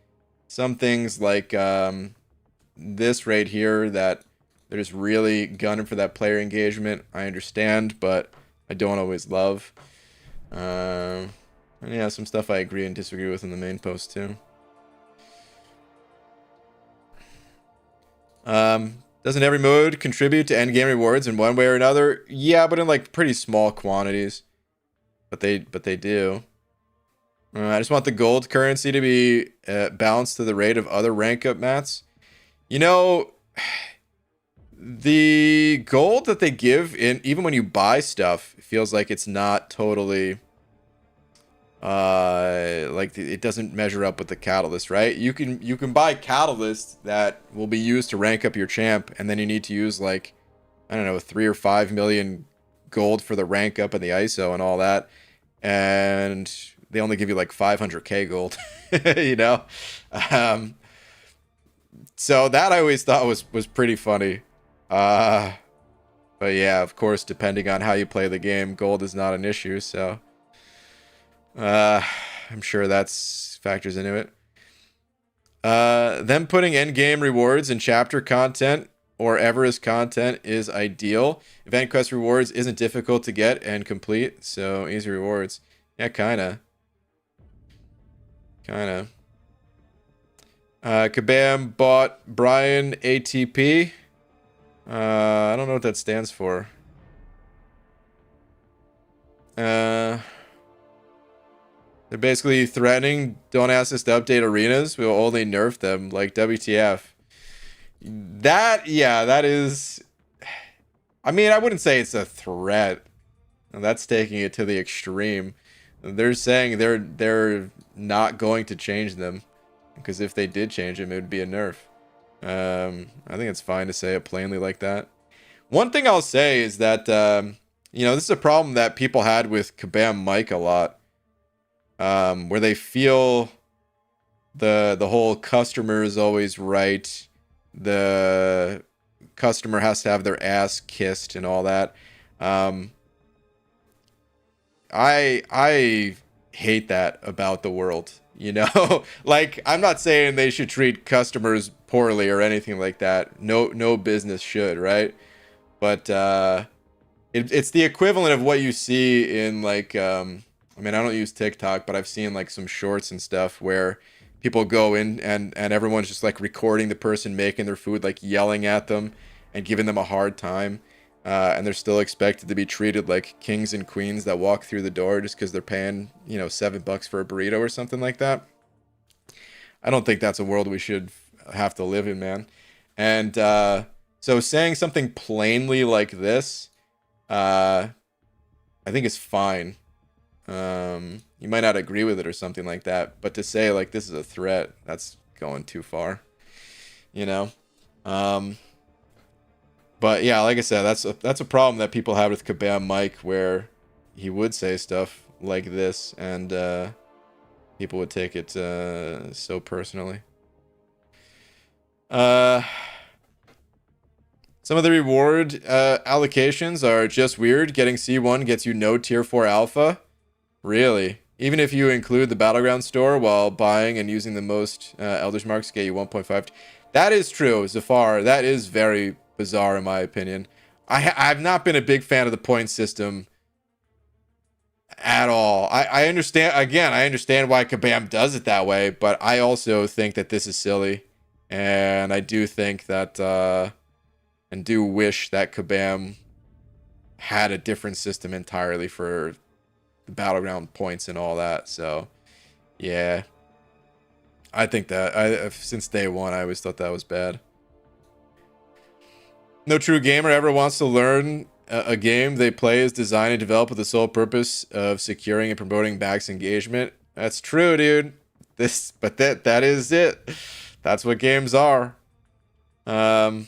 Some things like this right here, that they're just really gunning for that player engagement, I understand, but I don't always love. And yeah, some stuff I agree and disagree with in the main post, too. Doesn't every mode contribute to endgame rewards in one way or another? Yeah, but in like pretty small quantities. But they do. I just want the gold currency to be balanced to the rate of other rank up mats. You know, the gold that they give in, even when you buy stuff, feels like it's not totally like it doesn't measure up with the catalyst, right? You can buy catalysts that will be used to rank up your champ, and then you need to use like, I don't know, 3 or 5 million gold for the rank up and the ISO and all that, and they only give you like 500k gold, you know. So that I always thought was pretty funny. But yeah, of course, depending on how you play the game, gold is not an issue, so I'm sure that's factors into it. Them putting endgame rewards in chapter content or Everest content is ideal. Event quest rewards isn't difficult to get and complete, so easy rewards. Yeah, kinda. Kabam bought Brian ATP. I don't know what that stands for. They're basically threatening, don't ask us to update arenas, we'll only nerf them, like WTF. That is, I mean, I wouldn't say it's a threat. That's taking it to the extreme. They're saying they're not going to change them, because if they did change them, it would be a nerf. I think it's fine to say it plainly like that. One thing I'll say is that, you know, this is a problem that people had with Kabam Mike a lot. where they feel the whole customer is always right. The customer has to have their ass kissed and all that. Um, I hate that about the world. You know, like I'm not saying they should treat customers poorly or anything like that. No business should, right? But it's the equivalent of what you see in like I mean, I don't use TikTok, but I've seen like some shorts and stuff where people go in and everyone's just like recording the person making their food, like yelling at them and giving them a hard time. And they're still expected to be treated like kings and queens that walk through the door just because they're paying, you know, $7 for a burrito or something like that. I don't think that's a world we should have to live in, man. And so saying something plainly like this, I think is fine. You might not agree with it or something like that, but to say like this is a threat, that's going too far, you know. But yeah, like I said, that's a problem that people have with Kabam Mike, where he would say stuff like this, and people would take it so personally. Some of the reward allocations are just weird. Getting C1 gets you no tier 4 alpha. Really? Even if you include the Battleground store while buying and using the most Elder's Marks get you 1.5. That is true, Zafar. That is very bizarre in my opinion. I've not been a big fan of the point system at all. I understand, again, I understand why Kabam does it that way, but I also think that this is silly. And I do think that, and do wish that Kabam had a different system entirely for the Battleground points and all that. So, yeah. I think that, since day one, I always thought that was bad. No true gamer ever wants to learn a game they play is designed and developed with the sole purpose of securing and promoting max engagement. That's true, dude. But that is it. That's what games are. Kind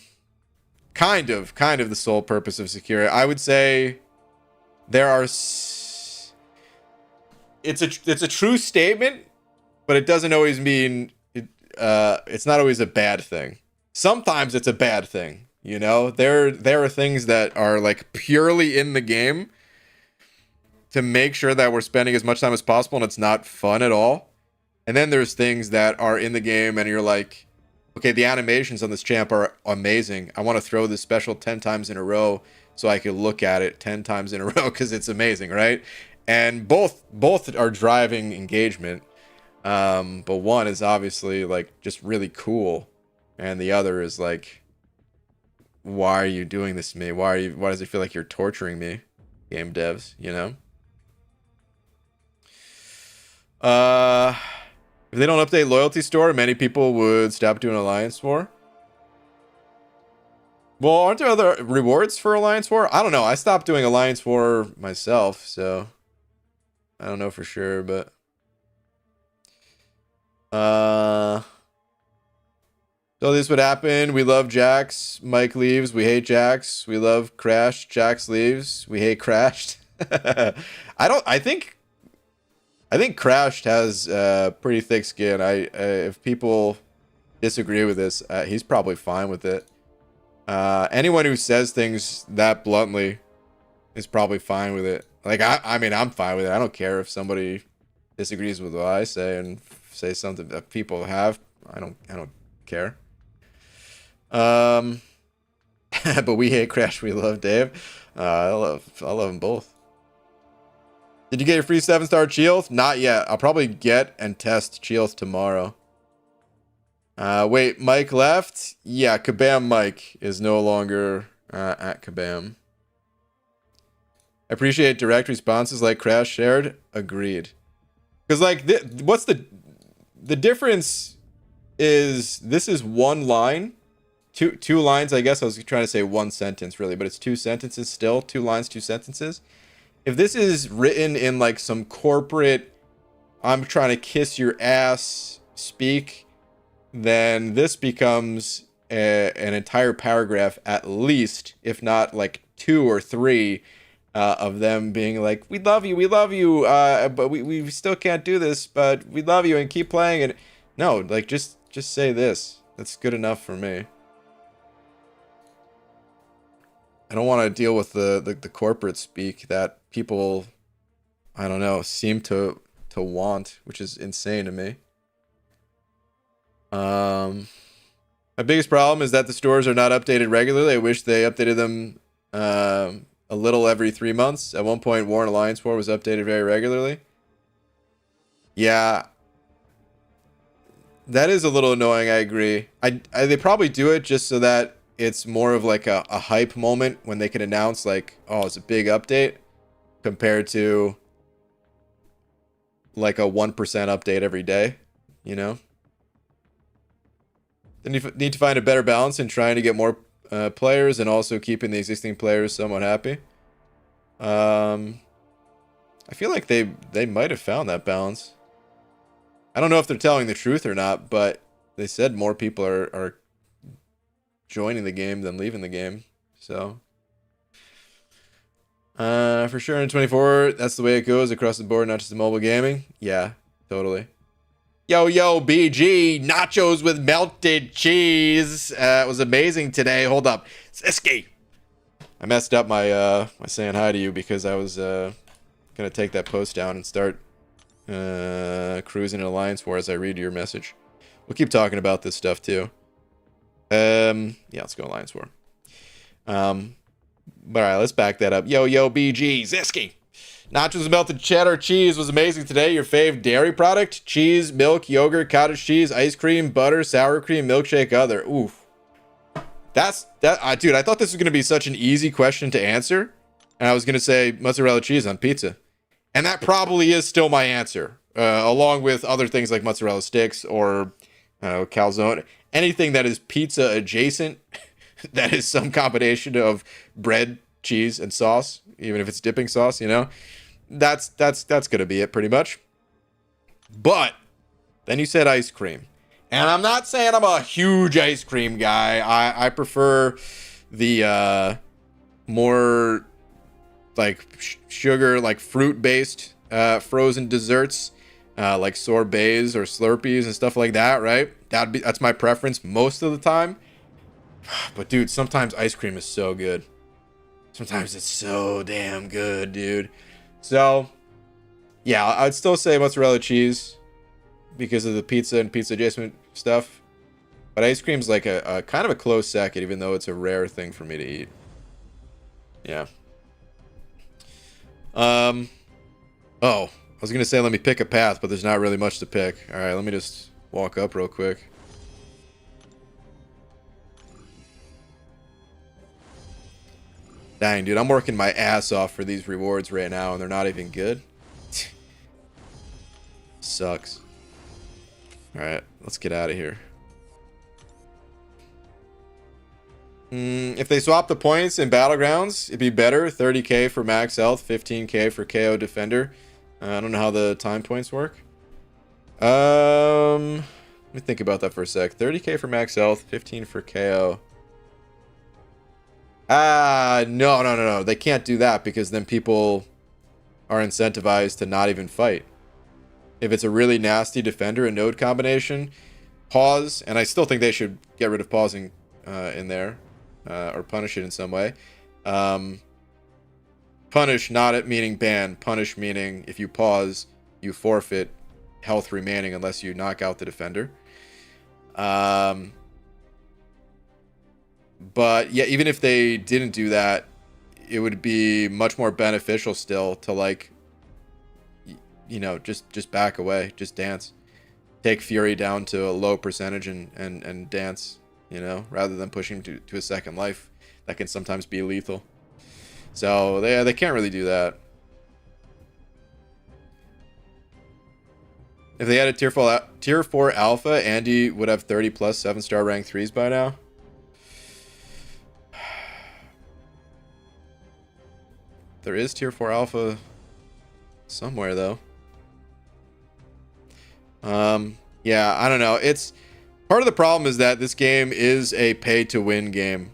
of the sole purpose of security. I would say there are. It's a true statement, but it doesn't always mean it. It's not always a bad thing. Sometimes it's a bad thing. You know, there are things that are like purely in the game to make sure that we're spending as much time as possible and it's not fun at all. And then there's things that are in the game and you're like, okay, the animations on this champ are amazing. I want to throw this special 10 times in a row so I can look at it 10 times in a row because it's amazing, right? And both are driving engagement. But one is obviously like just really cool. And the other is like, why are you doing this to me? Why does it feel like you're torturing me? Game devs, you know? If they don't update Loyalty Store, many people would stop doing Alliance War. Well, aren't there other rewards for Alliance War? I don't know. I stopped doing Alliance War myself, so I don't know for sure, but so this would happen. We love Jax. Mike leaves. We hate Jax. We love Crashed. Jax leaves. We hate Crashed. I think Crashed has pretty thick skin. If people disagree with this, he's probably fine with it. Anyone who says things that bluntly is probably fine with it. Like I mean, I'm fine with it. I don't care if somebody disagrees with what I say and say something that people have. I don't care. But we hate Crash. We love Dave. I love them both. Did you get your free 7-star Chioth? Not yet. I'll probably get and test Chioth tomorrow. Wait, Mike left? Yeah, Kabam Mike is no longer at Kabam. I appreciate direct responses like Crash shared. Agreed. Because like, what's the difference is this is one line. Two lines, I guess. I was trying to say one sentence, really, but it's two sentences still. 2 lines, 2 sentences. If this is written in like some corporate, I'm trying to kiss your ass speak, then this becomes an entire paragraph at least, if not like 2 or 3 of them being like, we love you, but we still can't do this, but we love you and keep playing. And no, like just say this. That's good enough for me. I don't want to deal with the corporate speak that people, I don't know, seem to want, which is insane to me. My biggest problem is that the stores are not updated regularly. I wish they updated them a little every 3 months. At one point, War and Alliance War was updated very regularly. Yeah, that is a little annoying. I agree. They probably do it just so that it's more of like a hype moment when they can announce like, oh, it's a big update compared to like a 1% update every day, you know? Then you need to find a better balance in trying to get more players and also keeping the existing players somewhat happy. I feel like they might have found that balance. I don't know if they're telling the truth or not, but they said more people are joining the game than leaving the game. So, for sure in 24, that's the way it goes across the board, not just the mobile gaming. Yeah, totally. Yo, BG, nachos with melted cheese. It was amazing today. Hold up. Siski. I messed up my saying hi to you because I was going to take that post down and start cruising in Alliance War as I read your message. We'll keep talking about this stuff too. Yeah, let's go Alliance War. But alright, let's back that up. Yo, BG, Ziski. Nachos with melted cheddar cheese was amazing today. Your fave dairy product? Cheese, milk, yogurt, cottage cheese, ice cream, butter, sour cream, milkshake, other. Oof. Dude, I thought this was going to be such an easy question to answer. And I was going to say mozzarella cheese on pizza. And that probably is still my answer. Along with other things like mozzarella sticks or calzone. Anything that is pizza adjacent, that is some combination of bread, cheese, and sauce, even if it's dipping sauce, you know, that's gonna be it pretty much. But then you said ice cream, and I'm not saying I'm a huge ice cream guy. I prefer the more like sugar, like fruit based frozen desserts, like sorbets or Slurpees and stuff like that, right? That's my preference most of the time. But dude, sometimes ice cream is so good. Sometimes it's so damn good, dude. So, yeah, I'd still say mozzarella cheese because of the pizza and pizza adjacent stuff. But ice cream's like a kind of a close second, even though it's a rare thing for me to eat. Yeah. Oh, I was gonna say let me pick a path, but there's not really much to pick. All right, let me just walk up real quick. Dang, dude, I'm working my ass off for these rewards right now, and they're not even good. Sucks. Alright, let's get out of here. If they swap the points in Battlegrounds, it'd be better. 30k for max health, 15k for KO defender. I don't know how the time points work. Let me think about that for a sec. 30k for max health, 15 for KO. No. They can't do that because then people are incentivized to not even fight. If it's a really nasty defender and node combination, pause, and I still think they should get rid of pausing in there or punish it in some way. Punish, not meaning ban. Punish meaning if you pause, you forfeit health remaining unless you knock out the defender. But yeah, even if they didn't do that, it would be much more beneficial still to, like, you know, just back away, just dance, take Fury down to a low percentage and dance, you know, rather than pushing to a second life that can sometimes be lethal. So they can't really do that. If they had a tier 4 alpha, Andy would have 30 plus 7-star rank 3s by now. There is tier 4 alpha somewhere though. Yeah, I don't know. It's part of the problem is that this game is a pay to win game.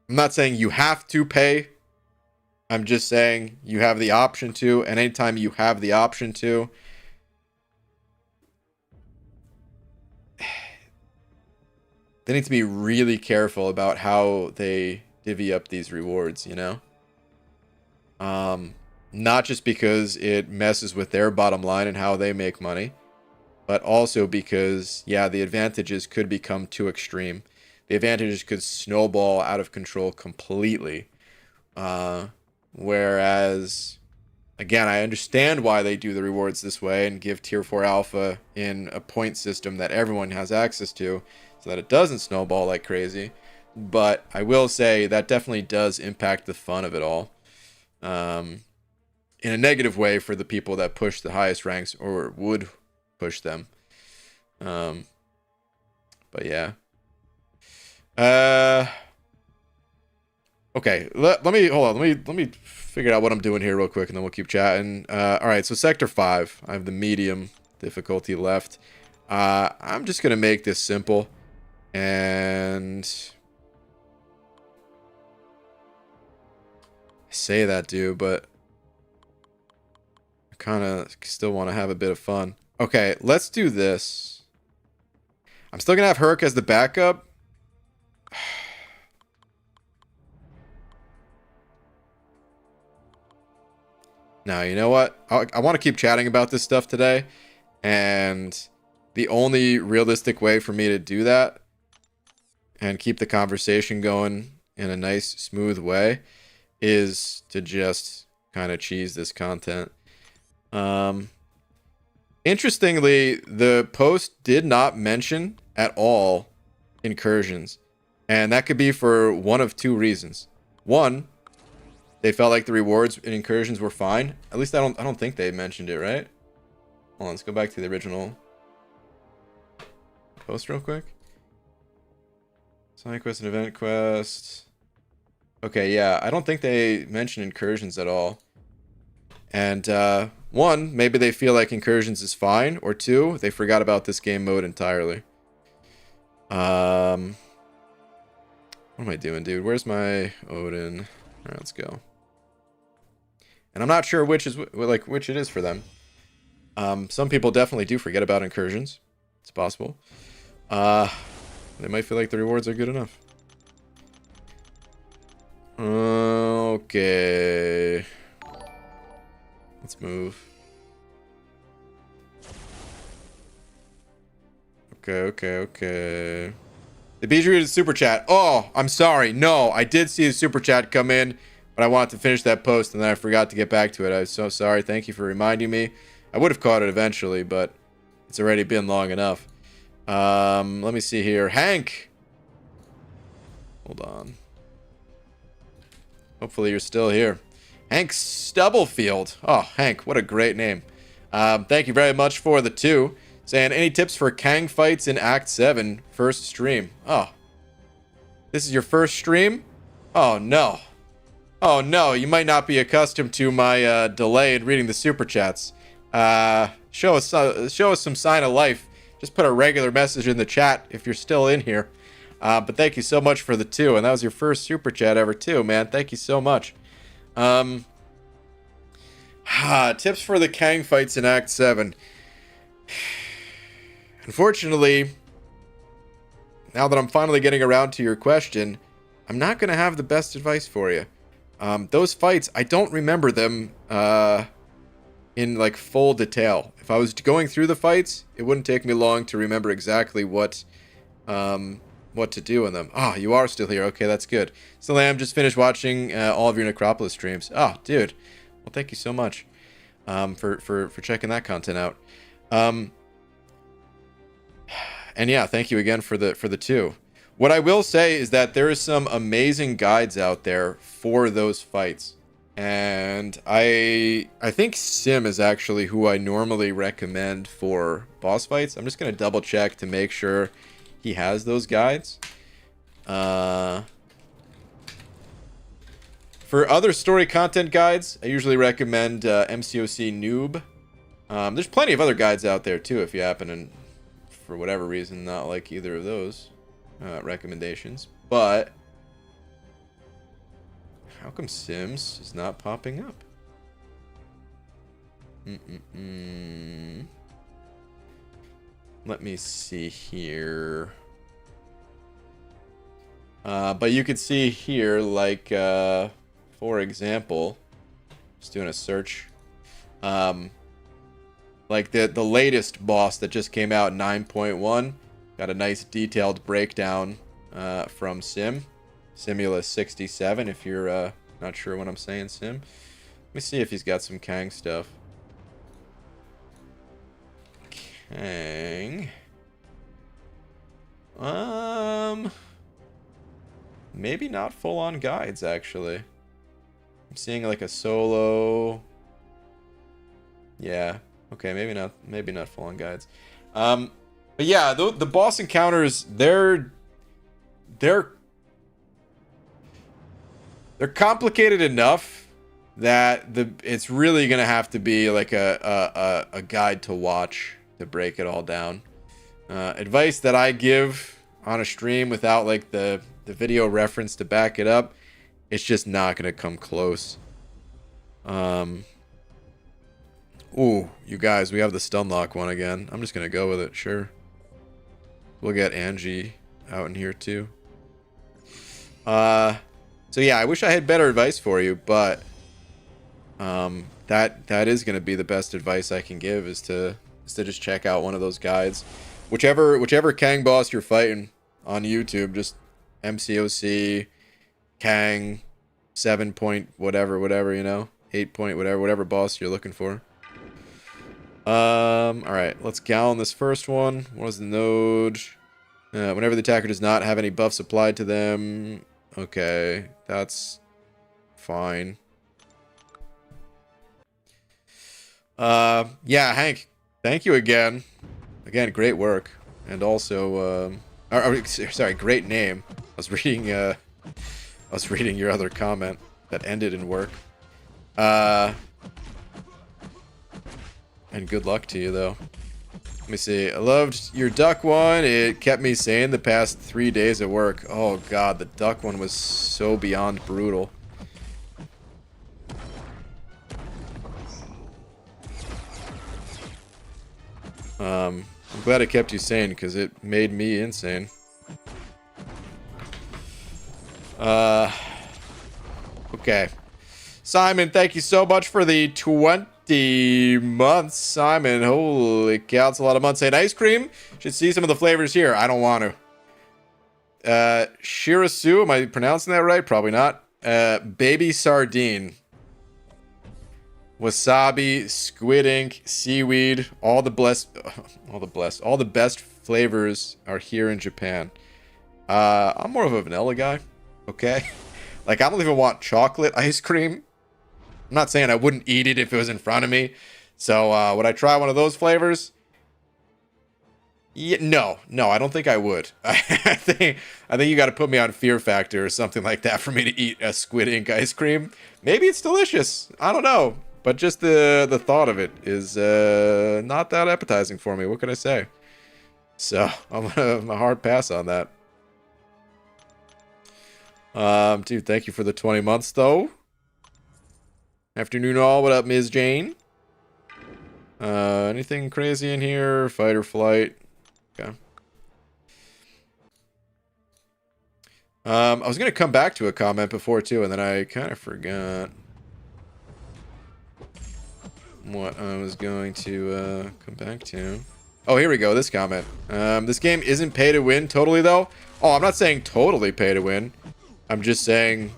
I'm not saying you have to pay. I'm just saying you have the option to, and anytime you have the option to, they need to be really careful about how they divvy up these rewards, you know? Not just because it messes with their bottom line and how they make money, but also because, yeah, the advantages could become too extreme. The advantages could snowball out of control completely. Whereas, again, I understand why they do the rewards this way and give Tier 4 Alpha in a point system that everyone has access to so that it doesn't snowball like crazy. But I will say that definitely does impact the fun of it all. In a negative way for the people that push the highest ranks or would push them. But yeah. Okay, let me hold on. Let me figure out what I'm doing here real quick, and then we'll keep chatting. All right, so Sector 5. I have the medium difficulty left. I'm just gonna make this simple, and I say that, dude, but I kind of still want to have a bit of fun. Okay, let's do this. I'm still gonna have Herc as the backup. Now, you know what? I want to keep chatting about this stuff today. And the only realistic way for me to do that and keep the conversation going in a nice, smooth way is to just kind of cheese this content. Interestingly, the post did not mention at all incursions. And that could be for one of two reasons. One, they felt like the rewards and incursions were fine. At least I don't think they mentioned it, right? Hold on, let's go back to the original post real quick. Side quest and event quest. Okay, yeah, I don't think they mentioned incursions at all. And one, maybe they feel like incursions is fine, or two, they forgot about this game mode entirely. What am I doing, dude? Where's my Odin? All right, let's go. And I'm not sure which it is for them. Some people definitely do forget about incursions. It's possible. They might feel like the rewards are good enough. Okay. Let's move. Okay. The Bijou super chat. Oh, I'm sorry. No, I did see the super chat come in, but I wanted to finish that post and then I forgot to get back to it. I was so sorry. Thank you for reminding me. I would have caught it eventually, but it's already been long enough. Let me see here. Hank. Hold on. Hopefully you're still here. Hank Stubblefield. Oh, Hank, what a great name. Thank you very much for the 2. Saying, any tips for Kang fights in Act 7? First stream. Oh. This is your first stream? Oh, no. Oh, no. You might not be accustomed to my delay in reading the super chats. Show us some sign of life. Just put a regular message in the chat if you're still in here. But thank you so much for the 2. And that was your first super chat ever, too, man. Thank you so much. Tips for the Kang fights in Act 7. Unfortunately, now that I'm finally getting around to your question, I'm not going to have the best advice for you. Those fights, I don't remember them in like full detail. If I was going through the fights, it wouldn't take me long to remember exactly what to do in them. Ah, you are still here. Okay, that's good. So Lamb just finished watching all of your Necropolis streams. Oh, dude. Well, thank you so much for checking that content out. And yeah, thank you again for the 2. What I will say is that there is some amazing guides out there for those fights. And I think Sim is actually who I normally recommend for boss fights. I'm just going to double check to make sure he has those guides. For other story content guides, I usually recommend MCOC Noob. There's plenty of other guides out there too if you happen to, for whatever reason, not like either of those recommendations. But How come Sims is not popping up? Let me see here. But you can see here, like, for example, just doing a search. Like the latest boss that just came out, 9.1, got a nice detailed breakdown from Simulus 67. If you're not sure what I'm saying, Sim. Let me see if he's got some Kang stuff. Kang. Maybe not full-on guides, actually. I'm seeing like a solo. Yeah. Okay, maybe not full-on guides. But yeah, the boss encounters, they're complicated enough that it's really gonna have to be like a guide to watch to break it all down. Advice that I give on a stream without like the video reference to back it up, it's just not gonna come close. Ooh, you guys, we have the stun lock one again. I'm just gonna go with it, sure. We'll get Angie out in here too. So yeah, I wish I had better advice for you, but that is gonna be the best advice I can give, is to just check out one of those guides. Whichever Kang boss you're fighting on YouTube, just MCOC, Kang, 7 point whatever, you know, 8 point whatever boss you're looking for. Alright, let's gallon this first one. What was the node? Whenever the attacker does not have any buffs applied to them. Okay, that's fine. Yeah, Hank, thank you again. Again, great work. And also, sorry, great name. I was reading your other comment that ended in work. And good luck to you, though. Let me see. I loved your duck one. It kept me sane the past 3 days at work. Oh, God. The duck one was so beyond brutal. I'm glad it kept you sane, because it made me insane. Okay. Simon, thank you so much for the 20 months. Simon, holy cow, it's a lot of months. And ice cream? Should see some of the flavors here. I don't want to. Shirasu, am I pronouncing that right? Probably not. Baby sardine. Wasabi, squid ink, seaweed, all the best flavors are here in Japan. I'm more of a vanilla guy, okay? Like, I don't even want chocolate ice cream. I'm not saying I wouldn't eat it if it was in front of me. So, would I try one of those flavors? Yeah, no, I don't think I would. I think you got to put me on Fear Factor or something like that for me to eat a squid ink ice cream. Maybe it's delicious. I don't know. But just the thought of it is not that appetizing for me. What can I say? So, I'm a hard pass on that. Dude, thank you for the 20 months, though. Afternoon all. What up, Ms. Jane? Anything crazy in here? Fight or flight? Okay. I was going to come back to a comment before, too, and then I kind of forgot what I was going to come back to. Oh, here we go. This comment. This game isn't pay to win totally, though. Oh, I'm not saying totally pay to win. I'm just saying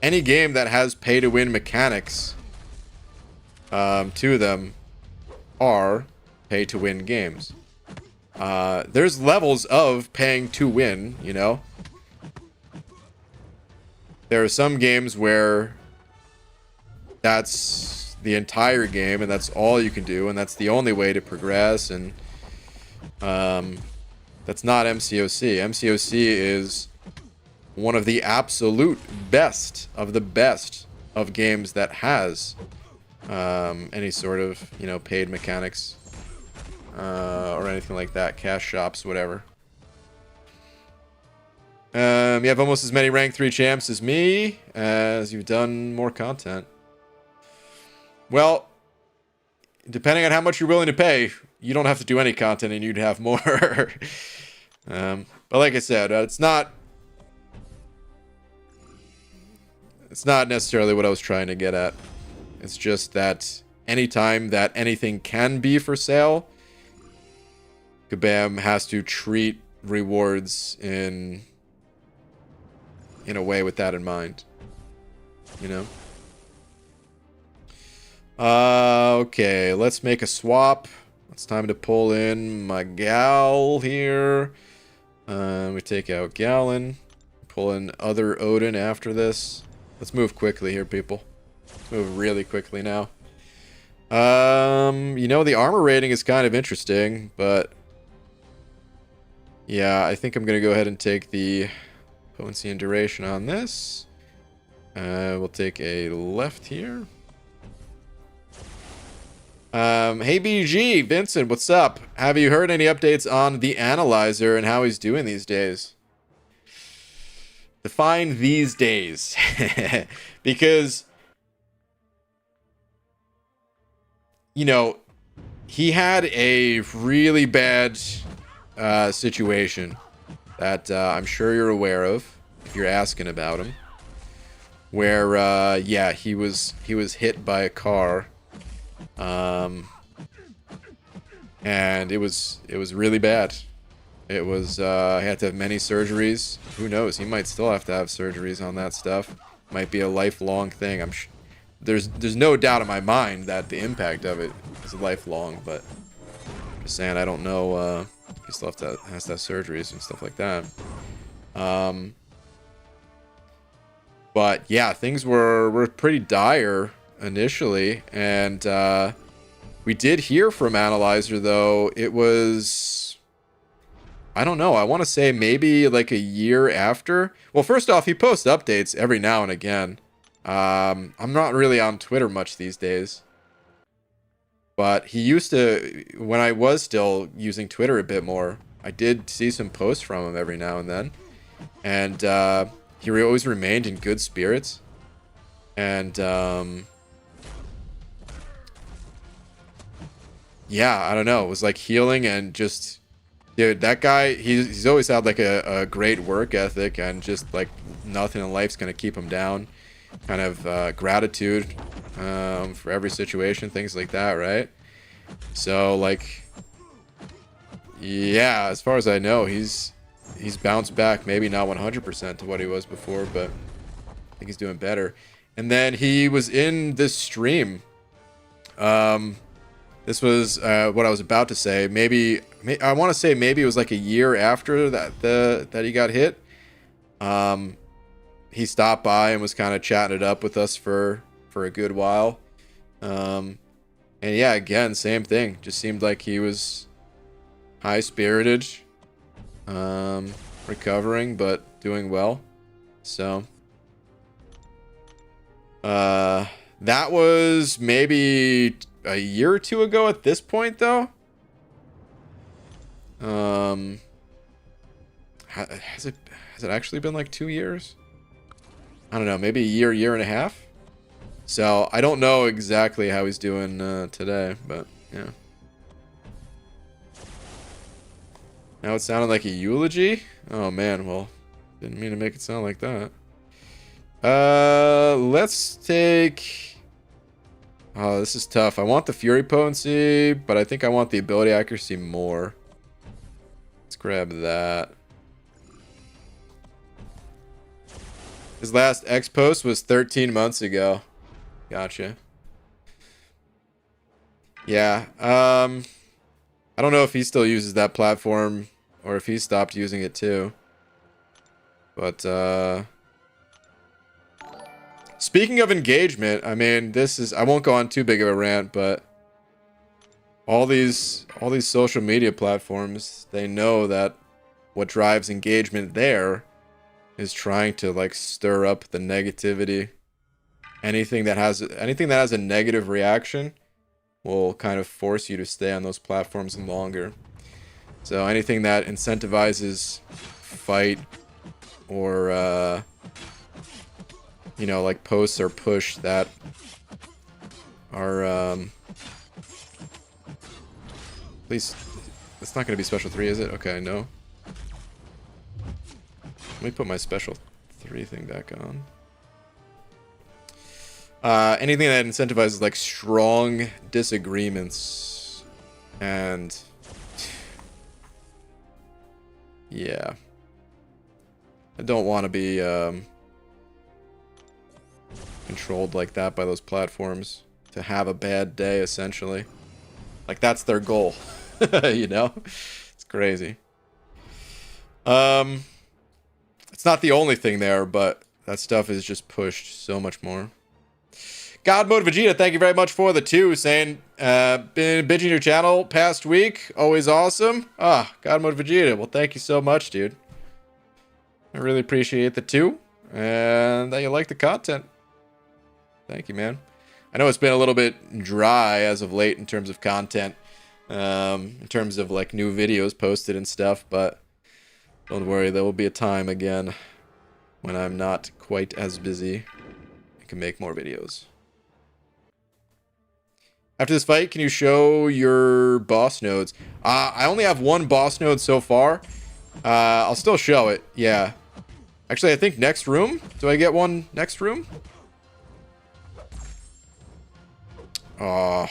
any game that has pay to win mechanics to them are pay to win games. There's levels of paying to win, you know. There are some games where that's the entire game and that's all you can do and that's the only way to progress, and that's not MCOC. MCOC is one of the absolute best of the best of games that has any sort of, you know, paid mechanics or anything like that, cash shops, whatever. You have almost as many rank 3 champs as me, as you've done more content. Well, depending on how much you're willing to pay, you don't have to do any content and you'd have more. But like I said, it's not necessarily what I was trying to get at. It's just that anytime that anything can be for sale, Kabam has to treat rewards in a way with that in mind. You know? Okay, let's make a swap. It's time to pull in my gal here. We take out Gallon. Pull in other Odin after this. Let's move quickly here, people. Let's move really quickly now. You know, the armor rating is kind of interesting, but yeah, I think I'm going to go ahead and take the potency and duration on this. We'll take a left here. Hey BG, Vincent, what's up? Have you heard any updates on the analyzer and how he's doing these days? Define these days. Because, you know, he had a really bad situation that I'm sure you're aware of if you're asking about him, where yeah, he was hit by a car, and it was really bad. It was he had to have many surgeries. Who knows, he might still have to have surgeries on that stuff. Might be a lifelong thing. There's no doubt in my mind that the impact of it is lifelong, but I'm just saying, I don't know. He still has to have surgeries and stuff like that. But yeah, things were pretty dire initially, and we did hear from Analyzer, though. It was, I don't know, I want to say maybe like a year after. Well, first off, he posts updates every now and again. I'm not really on Twitter much these days, but he used to, when I was still using Twitter a bit more, I did see some posts from him every now and then, and he always remained in good spirits, and yeah, I don't know, it was like healing, and just, dude, that guy, he's always had like a great work ethic, and just like nothing in life's gonna keep him down. Kind of gratitude for every situation, things like that, right? So like, yeah, as far as I know, he's bounced back, maybe not 100% to what he was before, but I think he's doing better. And then he was in this stream. This was what I was about to say. Maybe I want to say maybe it was like a year after that he got hit. He stopped by and was kind of chatting it up with us for a good while. And yeah, again, same thing. Just seemed like he was high-spirited, recovering, but doing well. So, that was maybe a year or two ago at this point, though. Has it actually been like 2 years? I don't know, maybe a year and a half. So I don't know exactly how he's doing today, but yeah. Now it sounded like a eulogy. Oh man, well, didn't mean to make it sound like that. Let's take. Oh, this is tough. I want the fury potency, but I think I want the ability accuracy more. Let's grab that. His last X post was 13 months ago. Gotcha. Yeah. I don't know if he still uses that platform or if he stopped using it too. But speaking of engagement, I mean, I won't go on too big of a rant, but all these social media platforms, they know that what drives engagement there is trying to like stir up the negativity. Anything that has a negative reaction will kind of force you to stay on those platforms longer. So anything that incentivizes fight or you know, like posts or push that are at least it's not going to be special 3, is it? Okay, no. Let me put my special 3 thing back on. Anything that incentivizes like strong disagreements and yeah, I don't want to be controlled like that by those platforms to have a bad day, essentially. Like that's their goal. You know, it's crazy. It's not the only thing there, but that stuff is just pushed so much more. God Mode Vegeta, thank you very much for the 2, saying, been binging your channel past week, always awesome. God Mode Vegeta, well, thank you so much, dude. I really appreciate the 2, and that you like the content. Thank you, man. I know it's been a little bit dry as of late in terms of content, in terms of, like, new videos posted and stuff, but don't worry, there will be a time again when I'm not quite as busy and can make more videos. After this fight, can you show your boss nodes? I only have 1 boss node so far. I'll still show it. Yeah. Actually, I think next room. Do I get one next room? Oh, I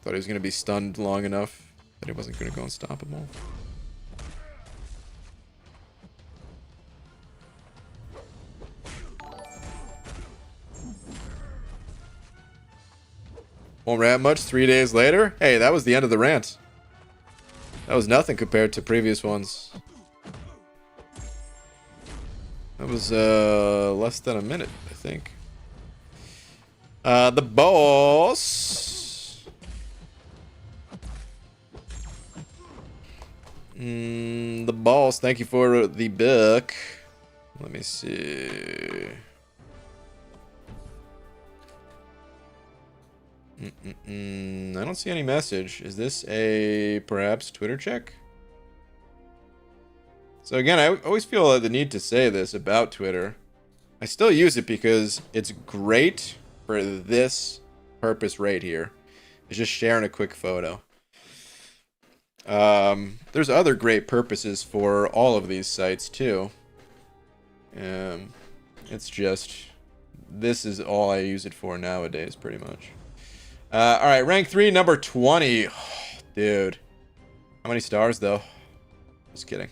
thought he was going to be stunned long enough that he wasn't going to go unstoppable. Won't rant much 3 days later? Hey, that was the end of the rant. That was nothing compared to previous ones. That was less than a minute, I think. The boss. The boss, thank you for the book. Let me see. I don't see any message. Is this a perhaps Twitter check? So again, I always feel the need to say this about Twitter. I still use it because it's great for this purpose right here. It's just sharing a quick photo. There's other great purposes for all of these sites too. It's just, this is all I use it for nowadays, pretty much. Alright, rank 3, number 20. Oh, dude. How many stars, though? Just kidding.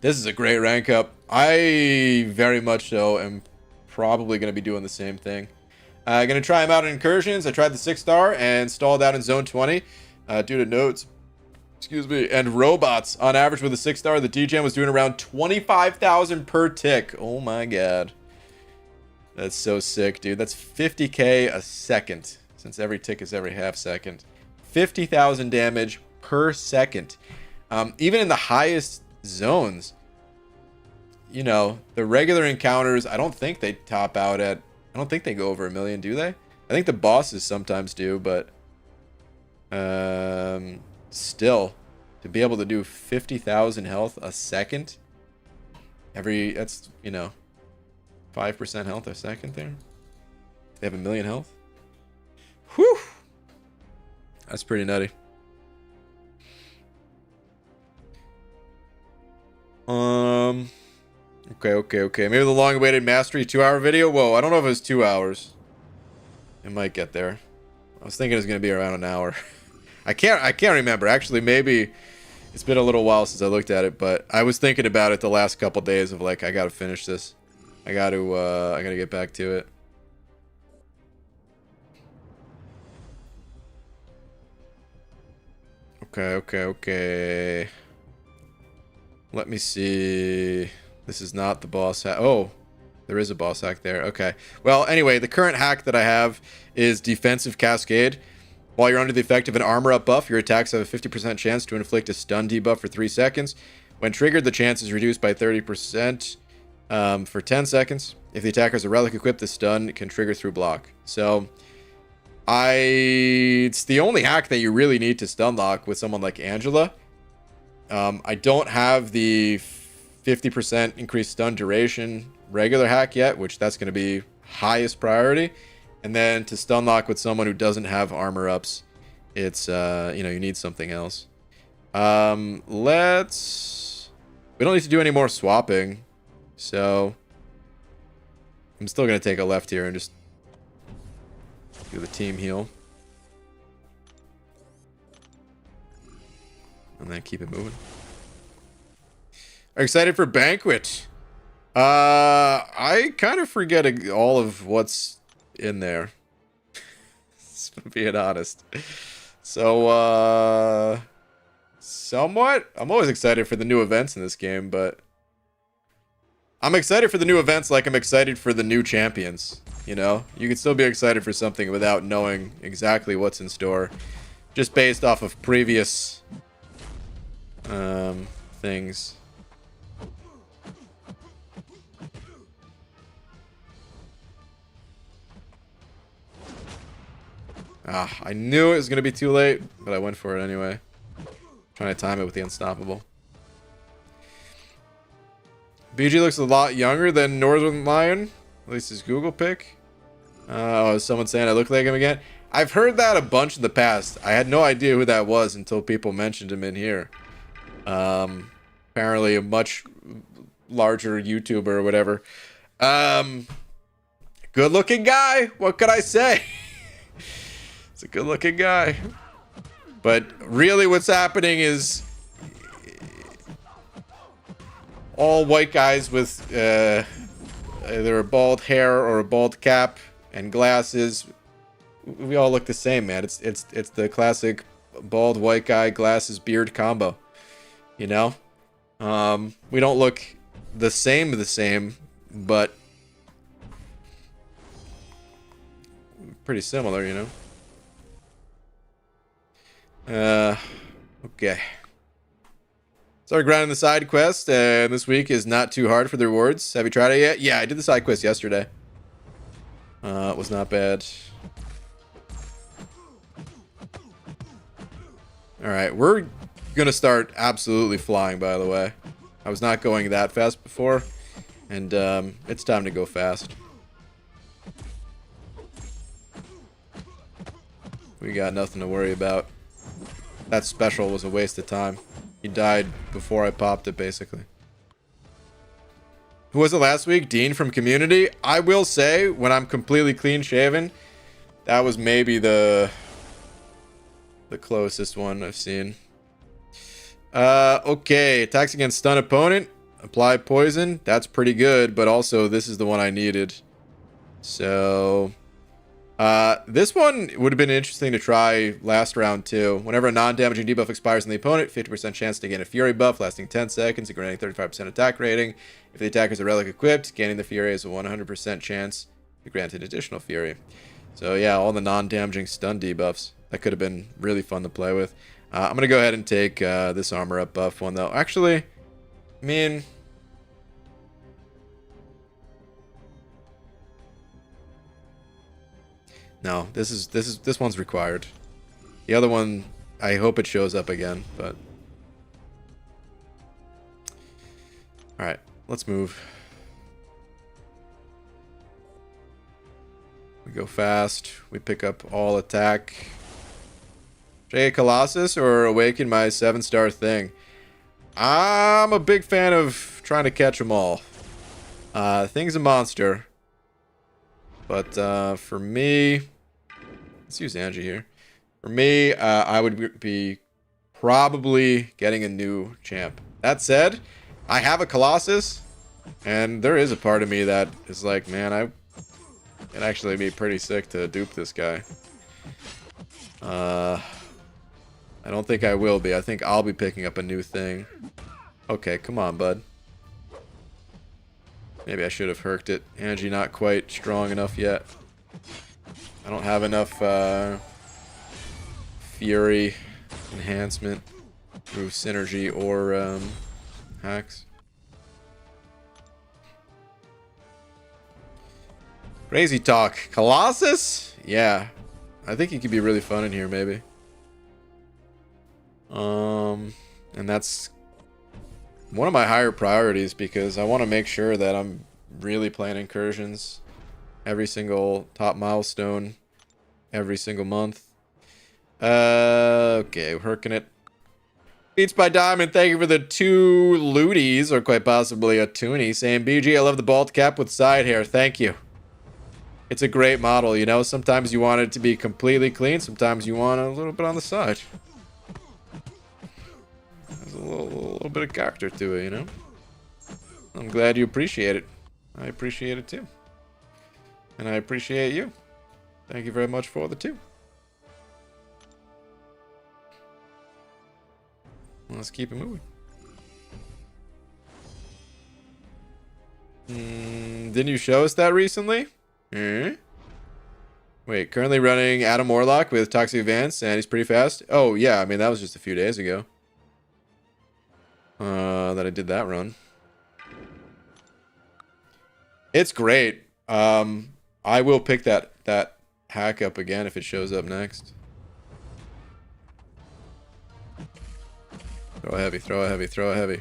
This is a great rank up. I very much so am probably going to be doing the same thing. Going to try them out in Incursions. I tried the 6-star and stalled out in Zone 20 due to nodes. Excuse me. And robots. On average with a 6-star, the DGen was doing around 25,000 per tick. Oh my god. That's so sick, dude. That's 50k a second, since every tick is every half second. 50,000 damage per second. Even in the highest zones, you know, the regular encounters, I don't think they top out at, I don't think they go over 1 million, do they? I think the bosses sometimes do, but still, to be able to do 50,000 health a second, that's, you know, 5% health a second there. They have 1 million health. Whew. That's pretty nutty. Okay. Maybe the long-awaited mastery 2-hour video. Whoa, I don't know if it was 2 hours. It might get there. I was thinking it was gonna be around an hour. I can't remember. Actually, maybe it's been a little while since I looked at it, but I was thinking about it the last couple days of like, I gotta finish this. I gotta get back to it. Okay. Let me see. This is not the boss hack. Oh, there is a boss hack there. Okay. Well, anyway, the current hack that I have is Defensive Cascade. While you're under the effect of an armor up buff, your attacks have a 50% chance to inflict a stun debuff for 3 seconds. When triggered, the chance is reduced by 30%. For 10 seconds. If the attacker has a relic equipped, the stun can trigger through block. So, it's the only hack that you really need to stun lock with someone like Angela. I don't have the 50% increased stun duration regular hack yet, which that's going to be highest priority. And then to stun lock with someone who doesn't have armor ups, it's you need something else. We don't need to do any more swapping, so I'm still going to take a left here and just do the team heal. And then keep it moving. Are you excited for Banquet? I kind of forget all of what's in there. Being honest. So, somewhat. I'm always excited for the new events in this game, but I'm excited for the new events like I'm excited for the new champions. You know, you can still be excited for something without knowing exactly what's in store, just based off of previous things. I knew it was going to be too late, but I went for it anyway. Trying to time it with the Unstoppable. BG looks a lot younger than Northern Lion. At least his Google pic. Oh, is someone saying I look like him again? I've heard that a bunch in the past. I had no idea who that was until people mentioned him in here. Apparently a much larger YouTuber or whatever. Good looking guy. What could I say? It's a good looking guy. But really what's happening is all white guys with either a bald hair or a bald cap and glasses. We all look the same, man. It's the classic bald white guy, glasses, beard combo. You know? We don't look the same, but pretty similar, you know? Okay. Started grinding the side quest, and this week is not too hard for the rewards. Have you tried it yet? Yeah, I did the side quest yesterday. It was not bad. Alright, we're gonna start absolutely flying, by the way. I was not going that fast before, and it's time to go fast. We got nothing to worry about. That special was a waste of time. He died before I popped it, basically. Who was it last week? Dean from Community? I will say, when I'm completely clean shaven, that was maybe the closest one I've seen. Okay. Attacks against stun opponent. Apply poison. That's pretty good, but also this is the one I needed. So this one would have been interesting to try last round too. Whenever a non-damaging debuff expires on the opponent, 50% chance to gain a Fury buff lasting 10 seconds and granting 35% attack rating. If the attacker is a relic equipped, gaining the Fury has a 100% chance to grant an additional Fury. So yeah, all the non-damaging stun debuffs. That could have been really fun to play with. I'm going to go ahead and take this armor up buff one though. Actually, I mean... No, this one's required. The other one, I hope it shows up again, but... Alright, let's move. We go fast. We pick up all attack. Should I get Colossus or awaken my 7-star thing? I'm a big fan of trying to catch them all. Thing's a monster. But for me... Let's use Angie here. For me, I would be probably getting a new champ. That said, I have a Colossus, and there is a part of me that is like, man, it'd actually be pretty sick to dupe this guy. I don't think I will be. I think I'll be picking up a new thing. Okay, come on, bud. Maybe I should have herked it. Angie not quite strong enough yet. I don't have enough Fury enhancement through synergy or hacks. Crazy talk. Colossus? Yeah. I think he could be really fun in here, maybe. And that's one of my higher priorities because I want to make sure that I'm really playing Incursions every single top milestone every single month. Okay, working it. Beats by Diamond, thank you for the 2 looties, or quite possibly a toonie. Saying, BG, I love the bald cap with side hair. Thank you. It's a great model, you know? Sometimes you want it to be completely clean. Sometimes you want a little bit on the side. There's a little bit of character to it, you know? I'm glad you appreciate it. I appreciate it too. And I appreciate you. Thank you very much for the 2. Let's keep it moving. Didn't you show us that recently? Wait, currently running Adam Warlock with Toxic Advance, and he's pretty fast. Oh, yeah, I mean, that was just a few days ago. That I did that run. It's great. I will pick that hack up again if it shows up next. Throw a heavy, throw a heavy, throw a heavy.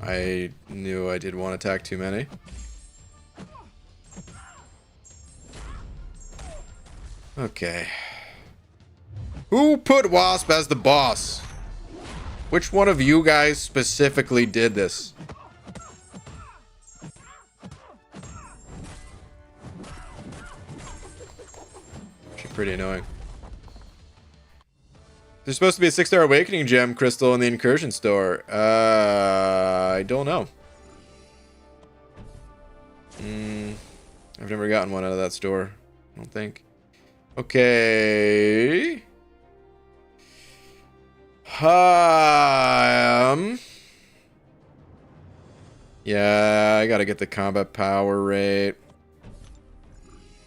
I knew I did one attack too many. Okay. Who put Wasp as the boss? Which one of you guys specifically did this? She's pretty annoying. There's supposed to be a 6-star Awakening Gem crystal in the Incursion store. I don't know. I've never gotten one out of that store. I don't think. Okay. Yeah, I gotta get the combat power rate.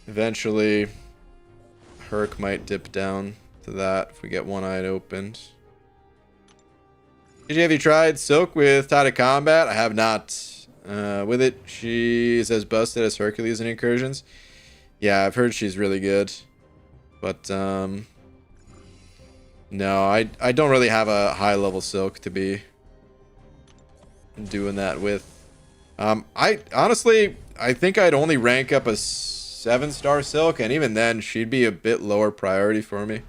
Eventually, Herc might dip down to that if we get one-eyed opened. Have you tried Silk with Tide of Combat? I have not. With it, she's as busted as Hercules in Incursions. Yeah, I've heard she's really good. But, no, I don't really have a high-level Silk to be doing that with. I honestly, I think I'd only rank up a 7-star Silk, and even then, she'd be a bit lower priority for me.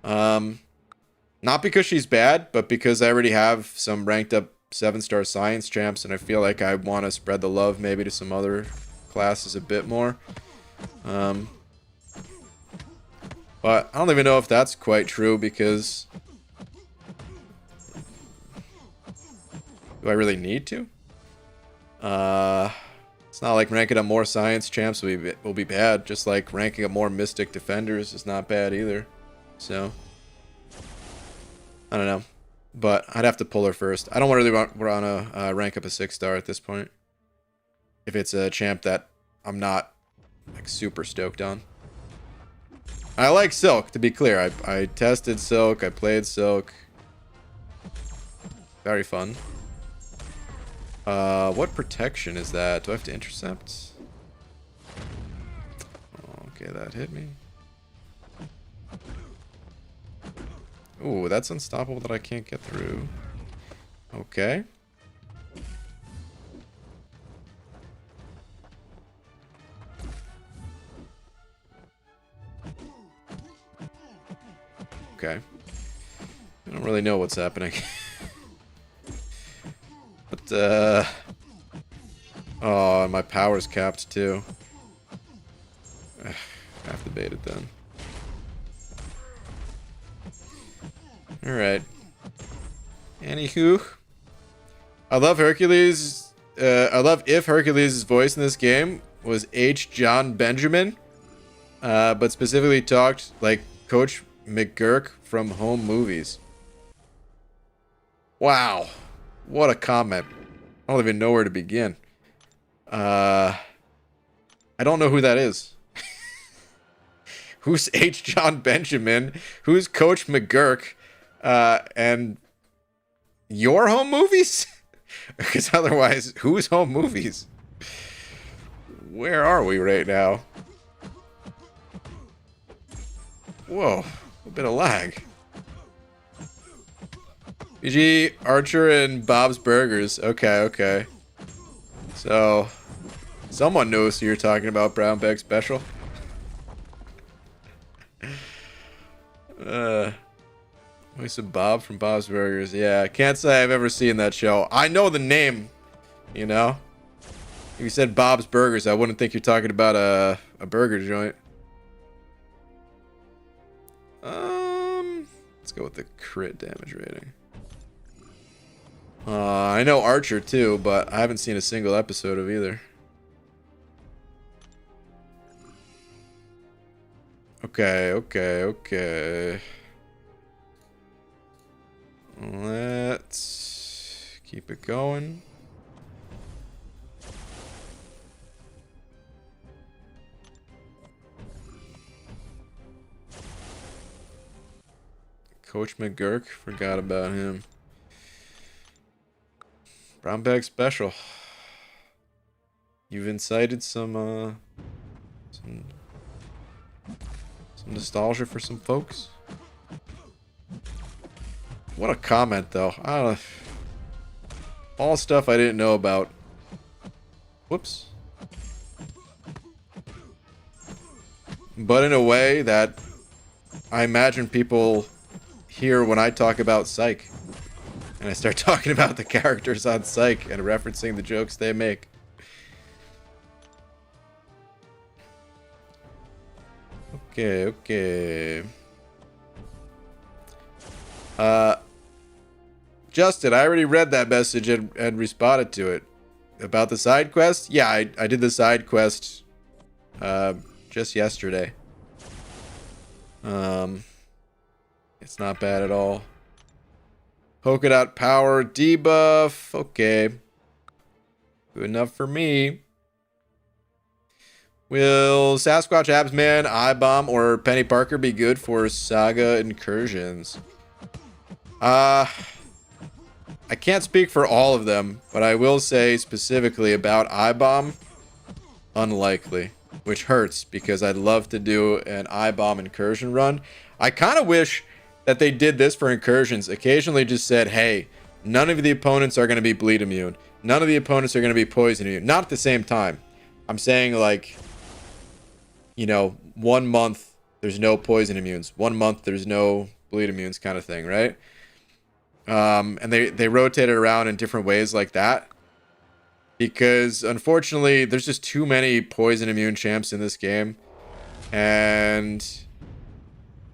Not because she's bad, but because I already have some ranked up 7-star science champs, and I feel like I want to spread the love maybe to some other classes a bit more. But I don't even know if that's quite true, because do I really need to? It's not like ranking up more science champs will be bad, just like ranking up more mystic defenders is not bad either. So I don't know, but I'd have to pull her first. I don't really want to rank up a 6-star at this point if it's a champ that I'm not like super stoked on. I like Silk, to be clear. I tested Silk, I played Silk. Very fun. What protection is that? Do I have to intercept? Okay, that hit me. Ooh, that's unstoppable that I can't get through. Okay. Okay. I don't really know what's happening. But, oh, and my power's capped too. I have to bait it then. Alright. Anywho. I love Hercules. I love if Hercules' voice in this game was H. John Benjamin. But specifically talked like Coach McGurk from Home Movies. Wow. What a comment. I don't even know where to begin. I don't know who that is. Who's H. John Benjamin? Who's Coach McGurk? And your Home Movies? Because otherwise, whose Home Movies? Where are we right now? Whoa, a bit of lag. BG, Archer, and Bob's Burgers. Okay, okay. So, someone knows who you're talking about, Brown Bag Special. We said Bob from Bob's Burgers. Yeah, I can't say I've ever seen that show. I know the name, you know? If you said Bob's Burgers, I wouldn't think you're talking about a burger joint. Let's go with the crit damage rating. I know Archer too, but I haven't seen a single episode of either. Okay, okay, okay. Let's keep it going. Coach McGurk, forgot about him. Brown Bag Special. You've incited some nostalgia for some folks. What a comment, though. I don't know. All stuff I didn't know about. Whoops. But in a way that I imagine people hear when I talk about Psych. And I start talking about the characters on Psych and referencing the jokes they make. Okay, okay. Justin, I already read that message and responded to it. About the side quest? Yeah, I did the side quest just yesterday. It's not bad at all. Polka dot power debuff. Okay. Good enough for me. Will Sasquatch Absman, I-Bomb, or Penny Parker be good for Saga Incursions? I can't speak for all of them, but I will say specifically about I-Bomb, unlikely. Which hurts, because I'd love to do an I-Bomb Incursion run. I kind of wish that they did this for Incursions. Occasionally just said, hey, none of the opponents are going to be bleed immune. None of the opponents are going to be poison immune. Not at the same time. I'm saying, like, you know, 1 month there's no poison immunes. 1 month there's no bleed immunes kind of thing, right? And they rotate it around in different ways like that. Because, unfortunately, there's just too many poison immune champs in this game. And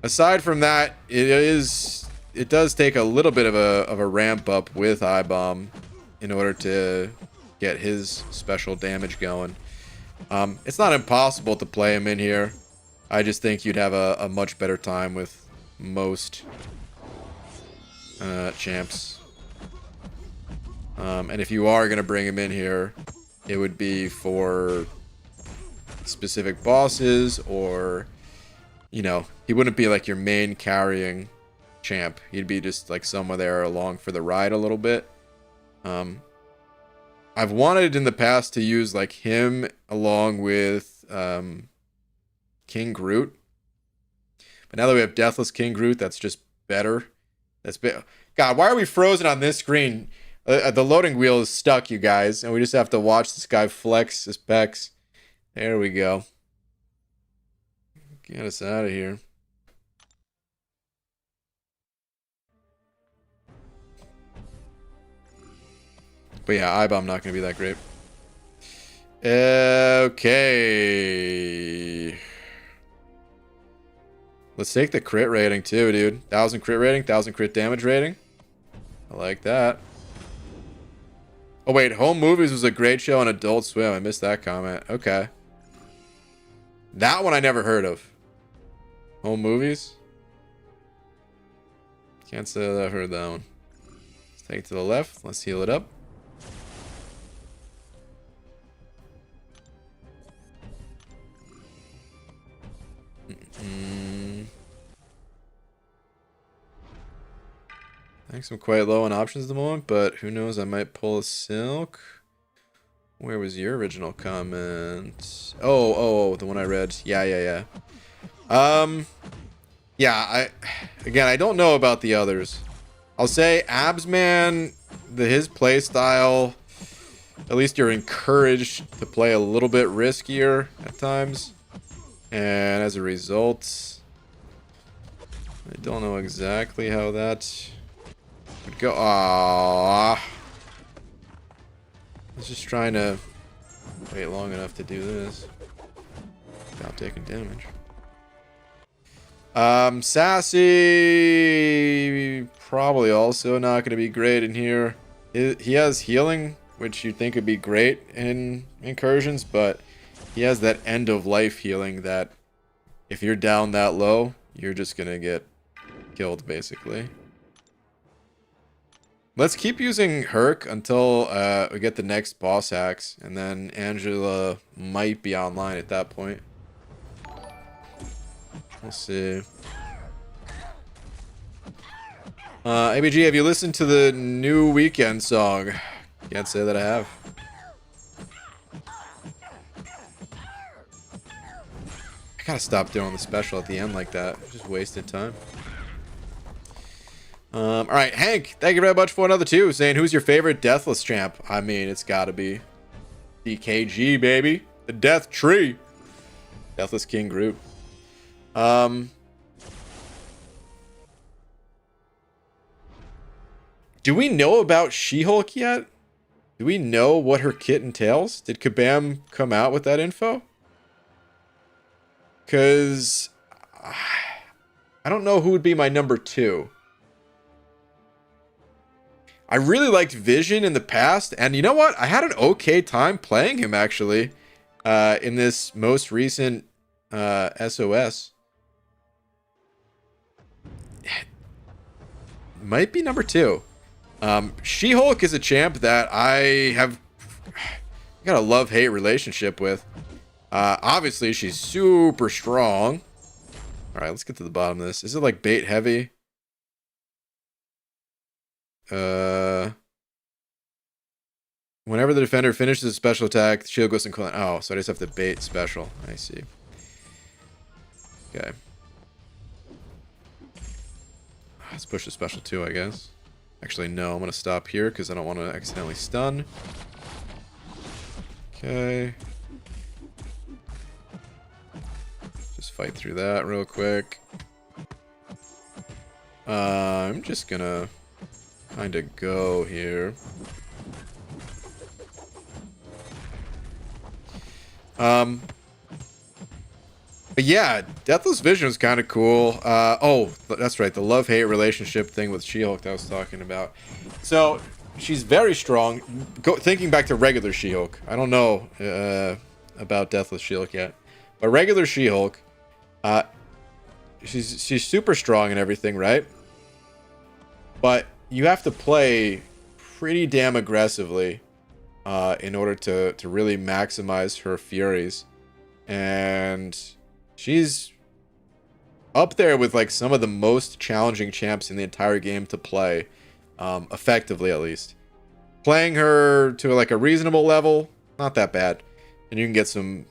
aside from that, it does take a little bit of a ramp up with I-Bomb in order to get his special damage going. It's not impossible to play him in here. I just think you'd have a much better time with most champs. And if you are going to bring him in here, it would be for specific bosses, or, you know, he wouldn't be like your main carrying champ. He'd be just like someone there along for the ride a little bit. I've wanted in the past to use like him along with King Groot. But now that we have Deathless King Groot, that's just better. God, why are we frozen on this screen? The loading wheel is stuck, you guys, and we just have to watch this guy flex his pecs. There we go. Get us out of here. But yeah, I-Bomb not going to be that great. Okay. Let's take the crit rating too, dude. 1,000 crit rating, 1,000 crit damage rating. I like that. Oh, wait. Home Movies was a great show on Adult Swim. I missed that comment. Okay. That one I never heard of. Home Movies? Can't say that I've heard that one. Let's take it to the left. Let's heal it up. I think I'm quite low on options at the moment, but who knows, I might pull a Silk. Where was your original comment? Oh, the one I read. Yeah. Yeah, I don't know about the others. I'll say Absman, his play style, at least you're encouraged to play a little bit riskier at times. And as a result, I don't know exactly how that would go. Aww. I was just trying to wait long enough to do this without taking damage. Sassy, probably also not going to be great in here. He has healing, which you'd think would be great in Incursions, but he has that end of life healing that if you're down that low, you're just going to get killed, basically. Let's keep using Herc until we get the next boss axe, and then Angela might be online at that point. We'll see. ABG, have you listened to the new Weekend song? Can't say that I have. I gotta stop doing the special at the end like that. Just wasted time. Alright, Hank, thank you very much for another 2. Saying, who's your favorite Deathless champ? I mean, it's gotta be DKG, baby. The Death Tree. Deathless King Groot. Do we know about She-Hulk yet? Do we know what her kit entails? Did Kabam come out with that info? Because I don't know who would be my number 2. I really liked Vision in the past, and you know what? I had an okay time playing him, actually, in this most recent SOS. Might be number 2. She-Hulk is a champ that I got a love-hate relationship with. Obviously, she's super strong. Alright, let's get to the bottom of this. Is it like bait heavy? Whenever the defender finishes a special attack, the shield goes in coolant. Oh, so I just have to bait special. I see. Okay. Let's push the special too, I guess. Actually, no, I'm going to stop here because I don't want to accidentally stun. Okay. Just fight through that real quick. I'm just going to kind of go here. But yeah, Deathless Vision is kind of cool. Oh, that's right. The love-hate relationship thing with She-Hulk that I was talking about. So, she's very strong. Thinking back to regular She-Hulk. I don't know about Deathless She-Hulk yet. But regular She-Hulk, she's super strong and everything, right? But you have to play pretty damn aggressively in order to really maximize her furies. And she's up there with like some of the most challenging champs in the entire game to play, effectively at least. Playing her to like a reasonable level, not that bad, and you can get some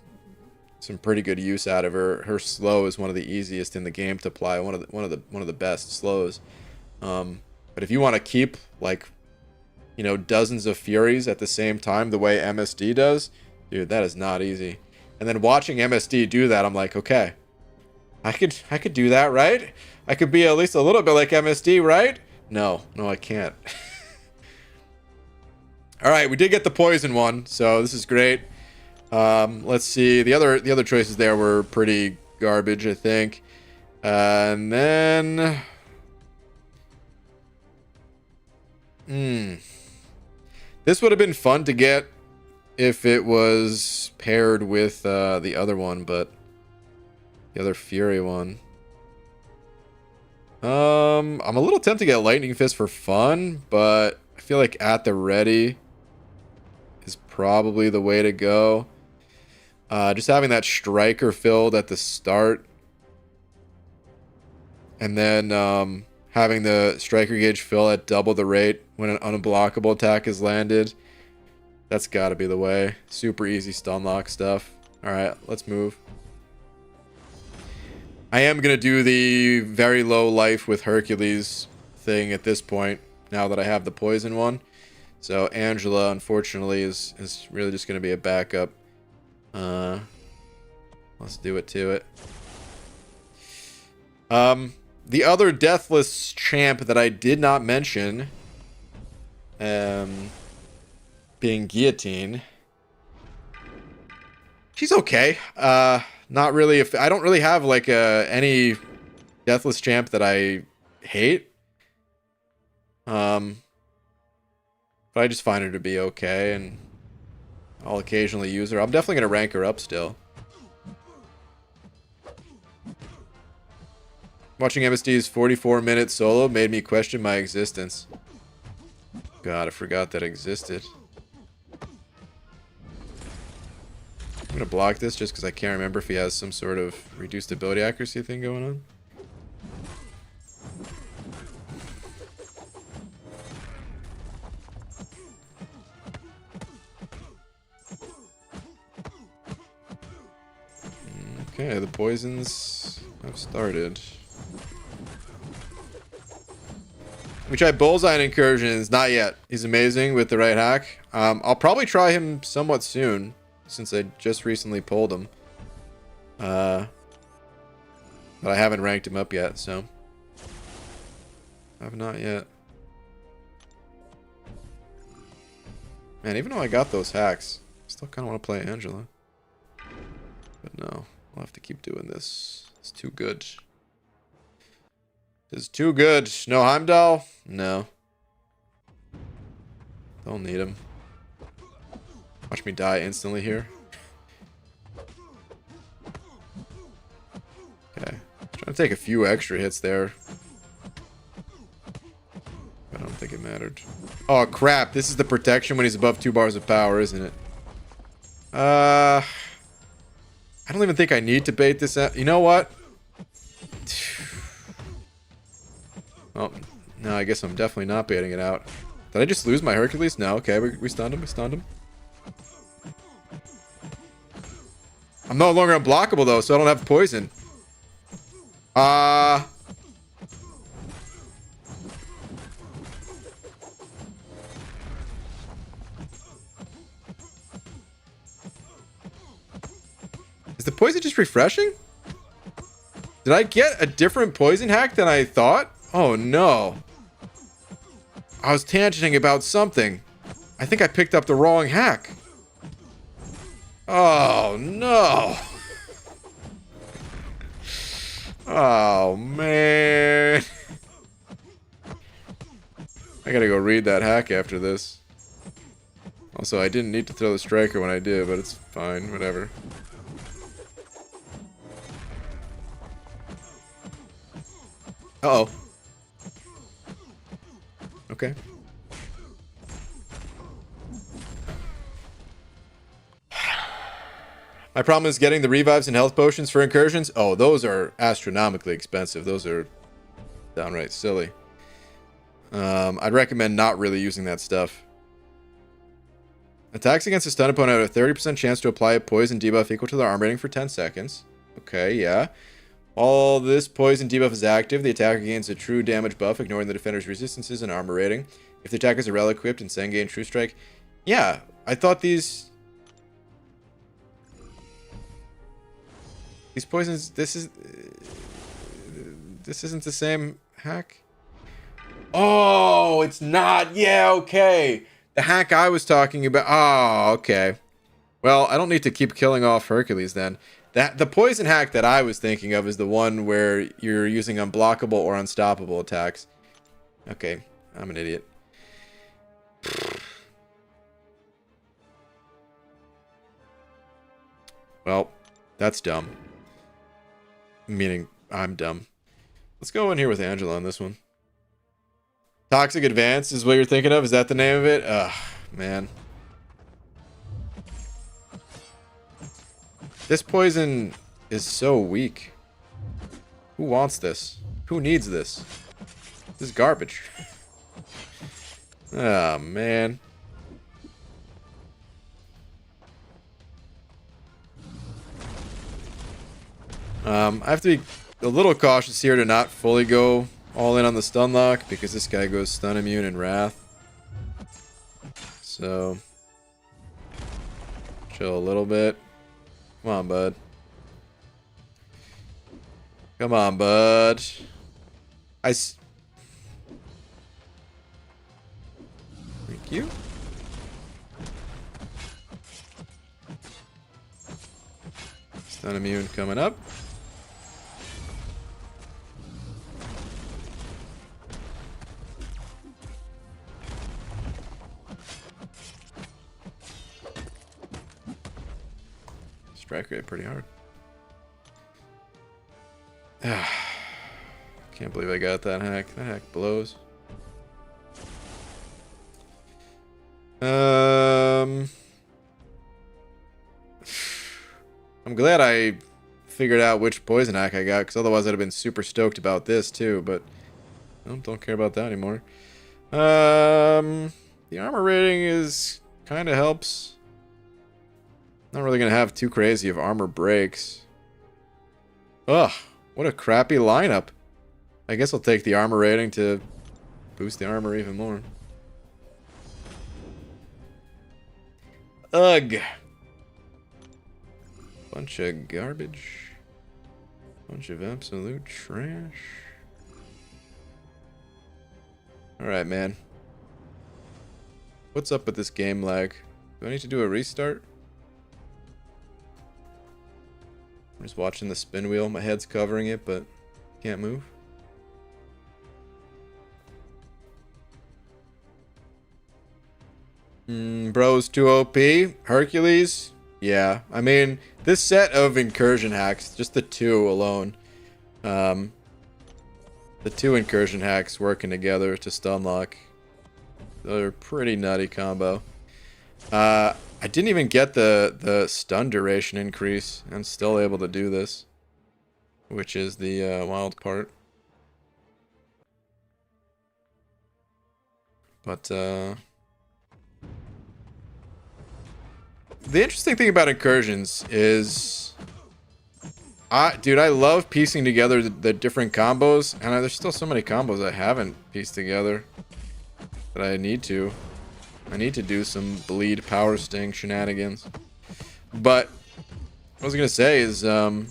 pretty good use out of her. Her slow is one of the easiest in the game to play, one of the best slows. But if you want to keep like, you know, dozens of furies at the same time the way MSD does, dude, that is not easy. And then watching MSD do that, I'm like, okay, I could do that, right? I could be at least a little bit like MSD, right? No, I can't. All right, we did get the poison one, so this is great. Let's see. The other choices there were pretty garbage, I think. And then this would have been fun to get if it was paired with the other one, but the other Fury one. I'm a little tempted to get Lightning Fist for fun, but I feel like At the Ready is probably the way to go. Just having that Striker filled at the start, and then having the Striker gauge fill at double the rate when an unblockable attack is landed. That's got to be the way. Super easy stun lock stuff. All right, let's move. I am going to do the very low life with Hercules thing at this point, now that I have the poison one. So Angela, unfortunately, is really just going to be a backup. Let's do it to it. The other deathless champ that I did not mention, being Guillotine. She's okay. Not really. If I don't really have like any deathless champ that I hate. But I just find her to be okay, and I'll occasionally use her. I'm definitely gonna rank her up still. Watching MSD's 44-minute solo made me question my existence. God, I forgot that existed. I'm gonna block this just because I can't remember if he has some sort of reduced ability accuracy thing going on. Okay, the poisons have started. We tried Bullseye and Incursions. Not yet. He's amazing with the right hack. I'll probably try him somewhat soon, since I just recently pulled him. But I haven't ranked him up yet, so. I've not yet. Man, even though I got those hacks, I still kind of want to play Angela. But no, I'll have to keep doing this. It's too good. It's too good. No Heimdall? No. Don't need him. Watch me die instantly here. Okay. Trying to take a few extra hits there. I don't think it mattered. Oh crap, this is the protection when he's above 2 bars of power, isn't it? I don't even think I need to bait this out. You know what? Oh, no, I guess I'm definitely not baiting it out. Did I just lose my Hercules? No, okay, we stunned him, we stunned him. I'm no longer unblockable though, so I don't have poison. Is the poison just refreshing? Did I get a different poison hack than I thought? Oh no. I was tangenting about something. I think I picked up the wrong hack. Oh no. Oh man. I gotta go read that hack after this. Also, I didn't need to throw the striker when I did, but it's fine, whatever. Uh-oh. Okay. My problem is getting the revives and health potions for incursions. Oh, those are astronomically expensive. Those are downright silly. I'd recommend not really using that stuff. Attacks against a stun opponent have a 30% chance to apply a poison debuff equal to their arm rating for 10 seconds. Okay, yeah. While this poison debuff is active, the attacker gains a true damage buff, ignoring the defender's resistances and armor rating. If the attacker is a relic equipped and Senge and True Strike. Yeah, I thought these poisons, this isn't the same hack. Oh, it's not. Yeah, okay. The hack I was talking about. Oh, okay. Well, I don't need to keep killing off Hercules then. The poison hack that I was thinking of is the one where you're using unblockable or unstoppable attacks. Okay, I'm an idiot. Well, that's dumb. Meaning, I'm dumb. Let's go in here with Angela on this one. Toxic Advance is what you're thinking of? Is that the name of it? Ugh, man. This poison is so weak. Who wants this? Who needs this? This is garbage. Oh, man. I have to be a little cautious here to not fully go all in on the stun lock because this guy goes stun immune and wrath. So chill a little bit. Come on, bud. Come on, bud. Thank you. Stun immune coming up. Strike rate pretty hard. Can't believe I got that hack. That hack blows. I'm glad I figured out which poison hack I got, because otherwise I'd have been super stoked about this too, but I don't care about that anymore. The armor rating is kind of helps. Not really gonna have too crazy of armor breaks. Ugh, what a crappy lineup. I guess I'll take the armor rating to boost the armor even more. Ugh. Bunch of garbage. Bunch of absolute trash. Alright, man. What's up with this game lag? Do I need to do a restart? I'm just watching the spin wheel. My head's covering it, but can't move. Bro's too OP. Hercules? Yeah. I mean, this set of incursion hacks, just the two alone. The two incursion hacks working together to stun lock. They're a pretty nutty combo. I didn't even get the stun duration increase. I'm still able to do this, which is the wild part. But the interesting thing about incursions is, dude, I love piecing together the different combos, and there's still so many combos I haven't pieced together that I need to. I need to do some bleed power sting shenanigans. But what I was gonna say is, when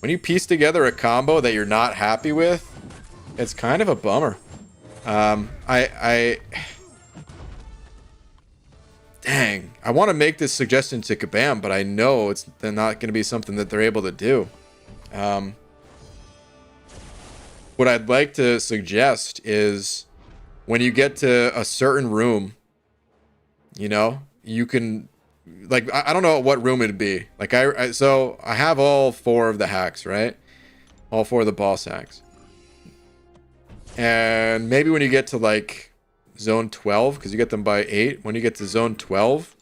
you piece together a combo that you're not happy with, it's kind of a bummer. Dang, I want to make this suggestion to Kabam, but I know it's not going to be something that they're able to do. What I'd like to suggest is, when you get to a certain room, you know, you can, like, I don't know what room it'd be. Like, so I have all 4 of the hacks, right? All 4 of the boss hacks. And maybe when you get to, like, zone 12, because you get them by 8, when you get to zone 12,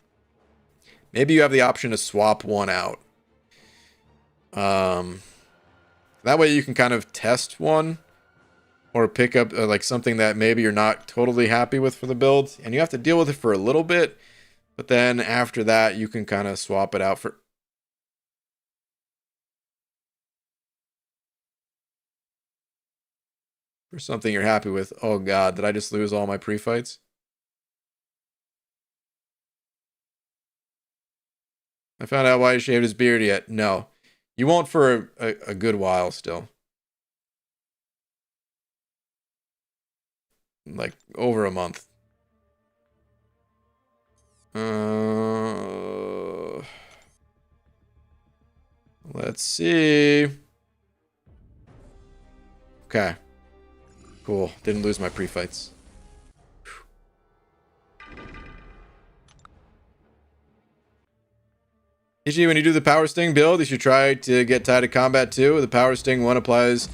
maybe you have the option to swap one out. That way you can kind of test one, or pick up like something that maybe you're not totally happy with for the build, and you have to deal with it for a little bit, but then after that you can kind of swap it out for something you're happy with. Oh god, did I just lose all my pre-fights? I found out why he shaved his beard yet. No. You won't for a good while still. Like, over a month. Let's see. Okay. Cool. Didn't lose my pre-fights. Usually when you do the Power Sting build, you should try to get tied to combat too. The Power Sting one applies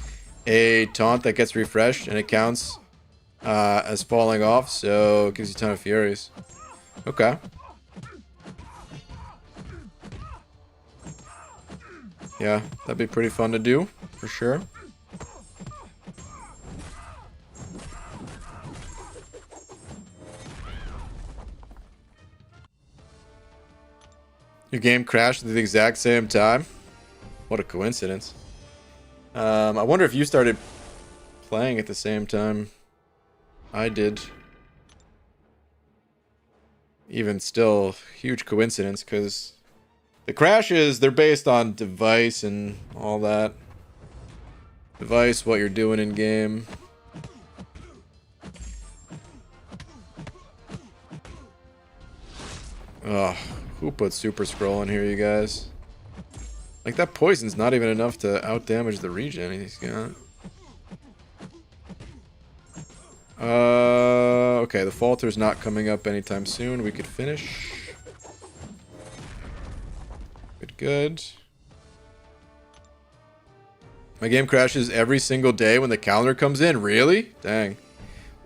a taunt that gets refreshed, and it counts as falling off, so it gives you a ton of furies. Okay. Yeah, that'd be pretty fun to do, for sure. Your game crashed at the exact same time? What a coincidence. I wonder if you started playing at the same time I did. Even still, huge coincidence, because the crashes, they're based on device and all that. Device, what you're doing in game. Ugh, who put Super Scroll in here, you guys? Like, that poison's not even enough to outdamage the regen he's got. Okay, the Falter's not coming up anytime soon. We could finish. Good. My game crashes every single day when the calendar comes in. Really? Dang.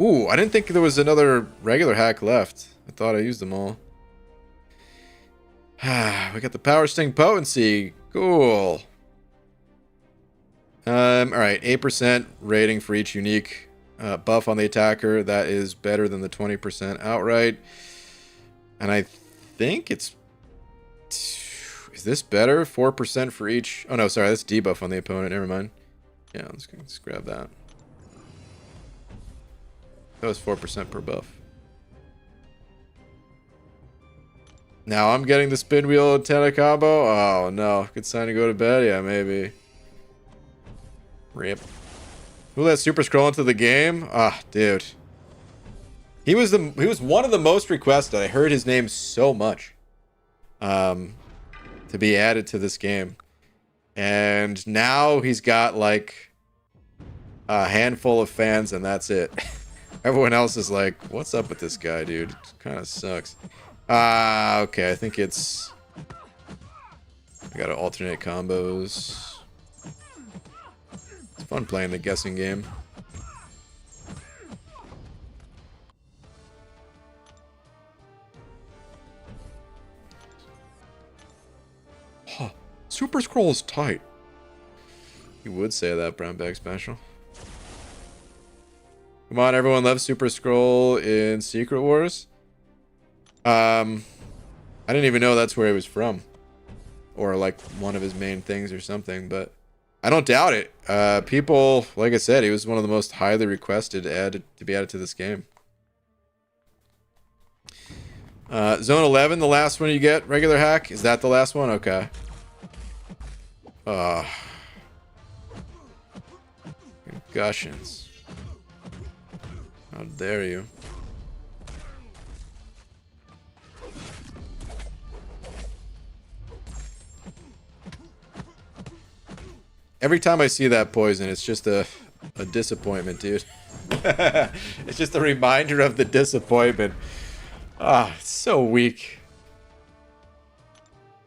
Ooh, I didn't think there was another regular hack left. I thought I used them all. We got the Power Sting Potency. Cool. Alright, 8% rating for each unique buff on the attacker. That is better than the 20% outright. And I think it's... Is this better? 4% for each... Oh, no, sorry. That's debuff on the opponent. Never mind. Yeah, let's grab that. That was 4% per buff. Now I'm getting the spin wheel antenna combo? Oh, no. Good sign to go to bed? Yeah, maybe. Rip. Who let Super Scroll into the game? Ah, dude. He was one of the most requested. I heard his name so much. To be added to this game. And now he's got like a handful of fans and that's it. Everyone else is like, what's up with this guy, dude? It kind of sucks. Okay, I think it's... I gotta alternate combos. It's fun playing the guessing game. Huh. Super Scroll is tight. You would say that, Brown Bag Special. Come on, everyone loves Super Scroll in Secret Wars. I didn't even know that's where he was from. Or like one of his main things or something, but I don't doubt it. People, like I said, he was one of the most highly requested to be added to this game. Zone 11, the last one you get, regular hack. Is that the last one? Okay. Concussions. How dare you? Every time I see that poison, it's just a disappointment, dude. It's just a reminder of the disappointment. Ah, it's so weak.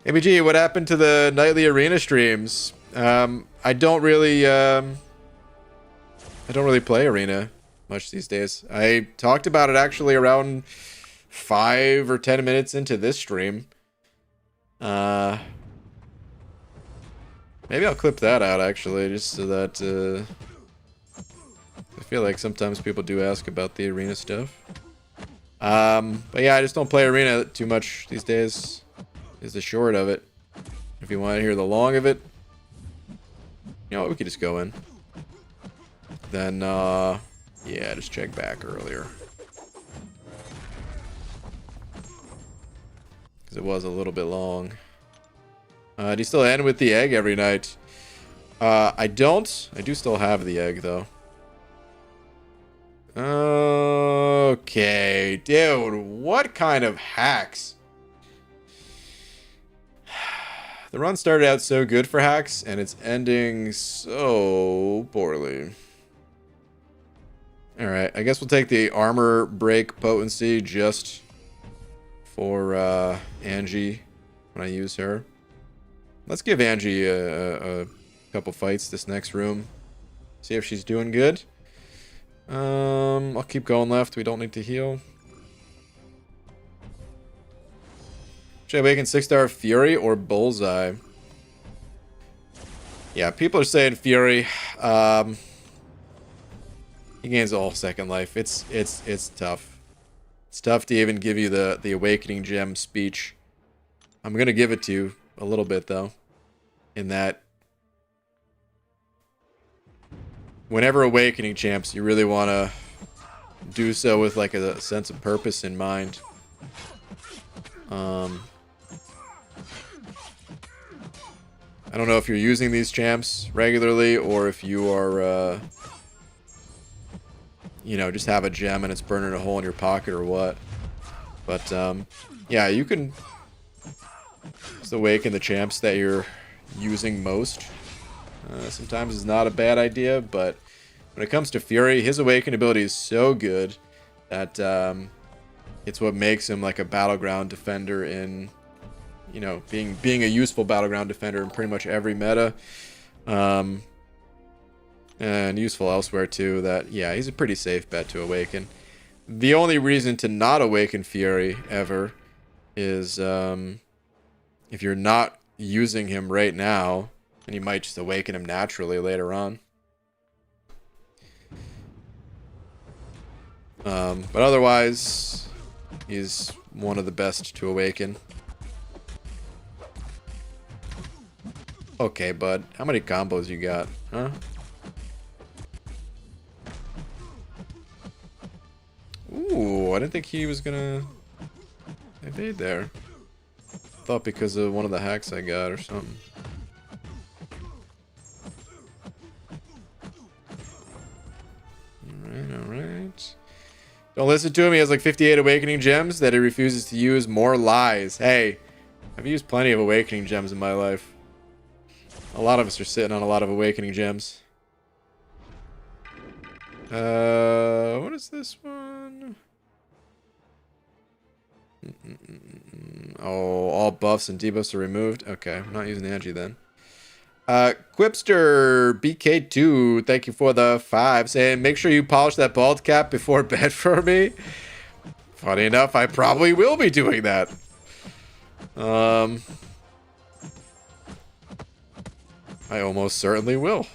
ABG, what happened to the nightly arena streams? I don't really play arena much these days. I talked about it actually around 5 or 10 minutes into this stream. Maybe I'll clip that out actually, just so that I feel like sometimes people do ask about the arena stuff. But yeah, I just don't play arena too much these days, is the short of it. If you want to hear the long of it, you know what, we could just go in. Then, yeah, just check back earlier. Because it was a little bit long. Do you still end with the egg every night? I don't. I do still have the egg, though. Okay, dude, what kind of hacks? The run started out so good for hacks, and it's ending so poorly. Alright, I guess we'll take the armor break potency just for Angie when I use her. Let's give Angie a couple fights this next room. See if she's doing good. I'll keep going left. We don't need to heal. Should I awaken 6-star Fury or Bullseye? Yeah, people are saying Fury. He gains all second life. It's tough. It's tough to even give you the Awakening Gem speech. I'm gonna give it to you a little bit though. In that whenever awakening champs, you really want to do so with like a sense of purpose in mind. I don't know if you're using these champs regularly or if you are, you know, just have a gem and it's burning a hole in your pocket or what. But, yeah, you can just awaken the champs that you're using most. Sometimes it's not a bad idea, but when it comes to Fury, his awaken ability is so good that it's what makes him like a battleground defender in, you know, being a useful battleground defender in pretty much every meta. And useful elsewhere too. That, yeah, he's a pretty safe bet to awaken. The only reason to not awaken Fury ever is if you're not using him right now, and you might just awaken him naturally later on. But otherwise, he's one of the best to awaken. Okay, bud. How many combos you got? Huh? Ooh, I didn't think he was gonna evade there. Thought because of one of the hacks I got or something. Alright. Don't listen to him. He has like 58 awakening gems that he refuses to use. More lies. Hey, I've used plenty of awakening gems in my life. A lot of us are sitting on a lot of awakening gems. What is this one? Oh, all buffs and debuffs are removed. Okay, I'm not using Angie then. Quipster BK2, thank you for the 5. Saying, make sure you polish that bald cap before bed for me. Funny enough, I probably will be doing that. I almost certainly will.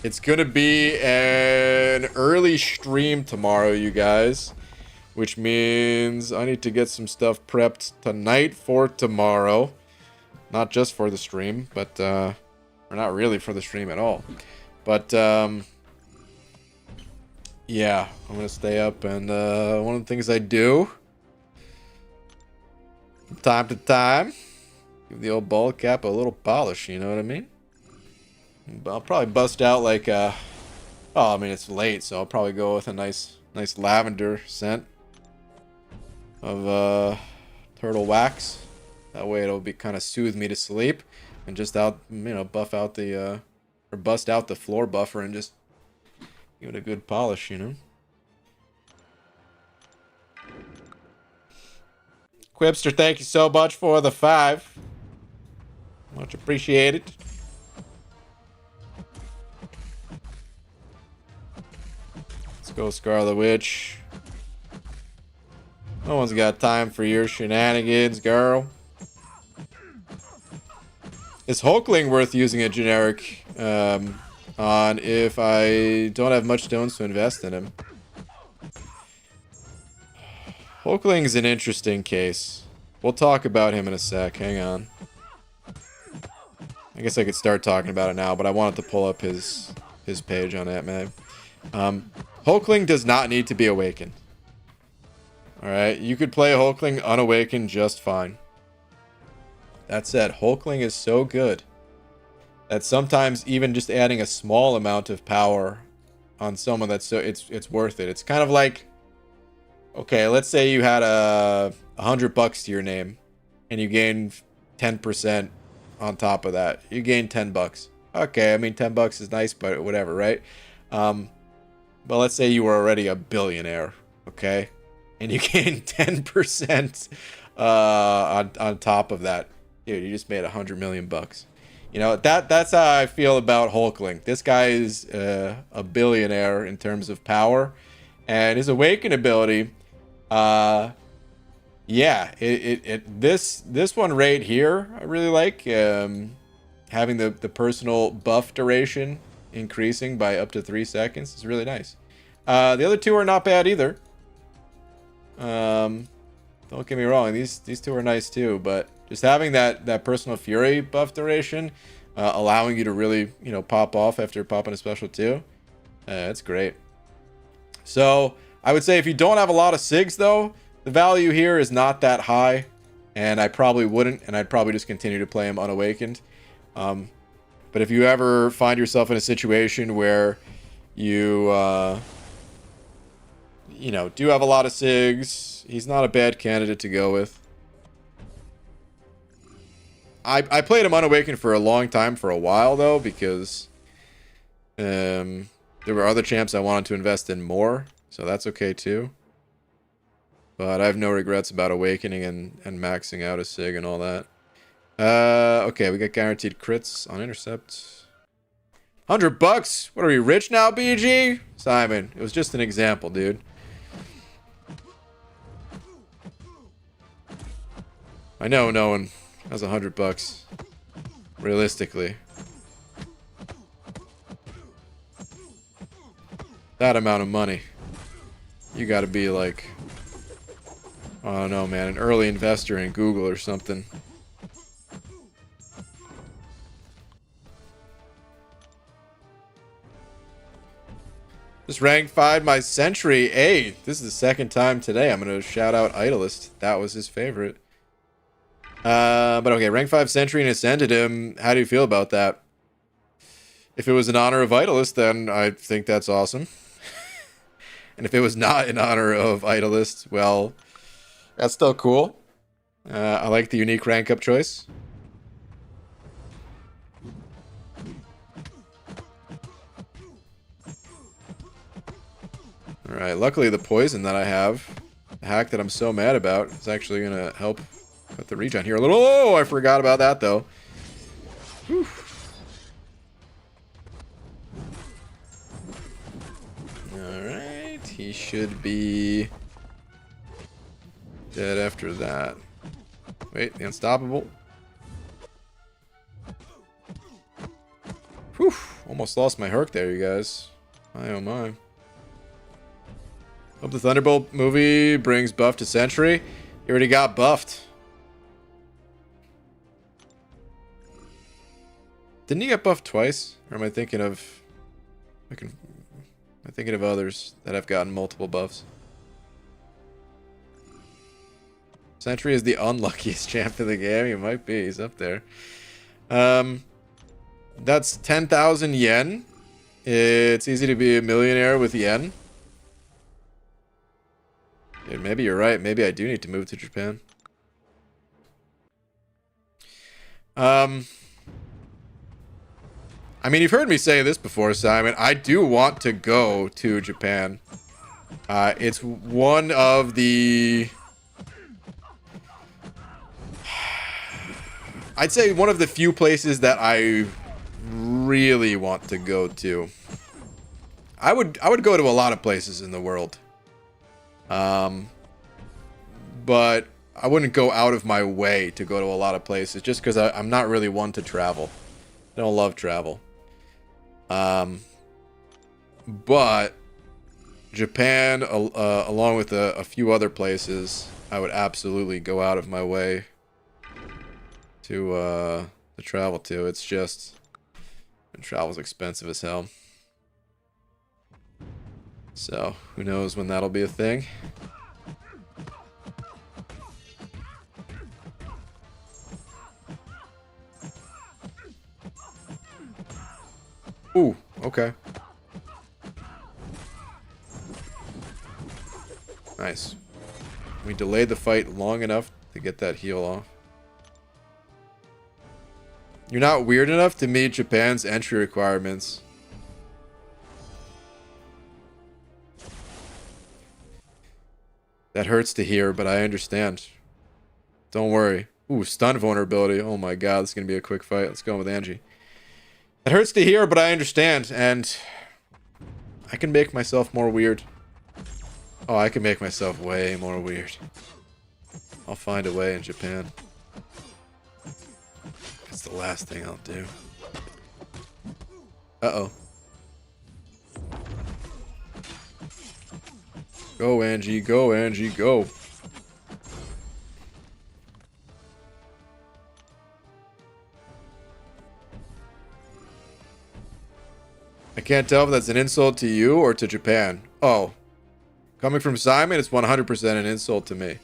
It's gonna be an early stream tomorrow, you guys, which means I need to get some stuff prepped tonight for tomorrow. Not just for the stream, but or not really for the stream at all. But yeah, I'm gonna stay up, and one of the things I do from time to time, give the old bald cap a little polish, you know what I mean? I'll probably bust out like oh, I mean, it's late, so I'll probably go with a nice lavender scent of turtle wax. That way it'll be kind of soothe me to sleep, and just out, you know, buff out the or bust out the floor buffer and just give it a good polish, you know. Quipster, thank you so much for the 5. Much appreciated. Go Scarlet Witch. No one's got time for your shenanigans, girl. Is Hulkling worth using a generic on if I don't have much stones to invest in him? Hulkling's an interesting case. We'll talk about him in a sec. Hang on. I guess I could start talking about it now, but I wanted to pull up his page on AtMag. Hulkling does not need to be awakened. Alright, you could play Hulkling unawakened just fine. That said, Hulkling is so good that sometimes even just adding a small amount of power on someone that's so it's worth it. It's kind of like, okay, let's say you had $100 to your name and you gain 10% on top of that. You gain $10. Okay, I mean, $10 is nice, but whatever, right? But let's say you were already a billionaire, okay? And you gain 10% on top of that. Dude, you just made $100 million. You know, that's how I feel about Hulkling. This guy is a billionaire in terms of power. And his awaken ability, yeah, this one right here, I really like. Having the personal buff duration increasing by up to 3 seconds is really nice. The other two are not bad either. Don't get me wrong, these two are nice too, but just having that personal fury buff duration, allowing you to really, you know, pop off after popping a special too, that's great. So I would say if you don't have a lot of SIGs though, the value here is not that high, and I probably wouldn't, and I'd probably just continue to play him unawakened. But if you ever find yourself in a situation where you, you know, do have a lot of SIGs, he's not a bad candidate to go with. I played him unawakened for a long time, for a while though, because there were other champs I wanted to invest in more, so that's okay too. But I have no regrets about awakening and maxing out a SIG and all that. Okay, we got guaranteed crits on intercept. $100? What are we, rich now, BG? Simon, it was just an example, dude. I know no one has $100, realistically. That amount of money. You gotta be like, I don't know, man, an early investor in Google or something. Just rank 5 my Sentry. Hey, this is the second time today I'm going to shout out Idolist. That was his favorite. But okay, rank 5 Sentry and ascended him. How do you feel about that? If it was in honor of Idolist, then I think that's awesome. And if it was not in honor of Idolist, well, that's still cool. I like the unique rank up choice. Alright, luckily the poison that I have, the hack that I'm so mad about, is actually going to help with the regen here a little. Oh, I forgot about that though. Whew. Alright, he should be dead after that. Wait, the unstoppable. Whew, almost lost my Herc there, you guys. My oh my. Hope the Thunderbolt movie brings buff to Sentry. He already got buffed. Didn't he get buffed twice? Or am I thinking of... am I thinking of others that have gotten multiple buffs? Sentry is the unluckiest champ in the game. He might be. He's up there. That's 10,000 yen. It's easy to be a millionaire with yen. Dude, maybe you're right. Maybe I do need to move to Japan. I mean, you've heard me say this before, Simon. I do want to go to Japan. It's one of the... I'd say one of the few places that I really want to go to. I would go to a lot of places in the world. But I wouldn't go out of my way to go to a lot of places just because I'm not really one to travel. I don't love travel. But Japan, along with a few other places, I would absolutely go out of my way to travel to. It's just, travel's expensive as hell. So, who knows when that'll be a thing. Ooh, okay. Nice. We delayed the fight long enough to get that heal off. You're not weird enough to meet Japan's entry requirements. That hurts to hear, but I understand. Don't worry. Ooh, stun vulnerability. Oh my god, this is going to be a quick fight. Let's go with Angie. It hurts to hear, but I understand, and I can make myself more weird. Oh, I can make myself way more weird. I'll find a way in Japan. That's the last thing I'll do. Uh-oh. Go, Angie. Go, Angie. Go. I can't tell if that's an insult to you or to Japan. Oh. Coming from Simon, it's 100% an insult to me.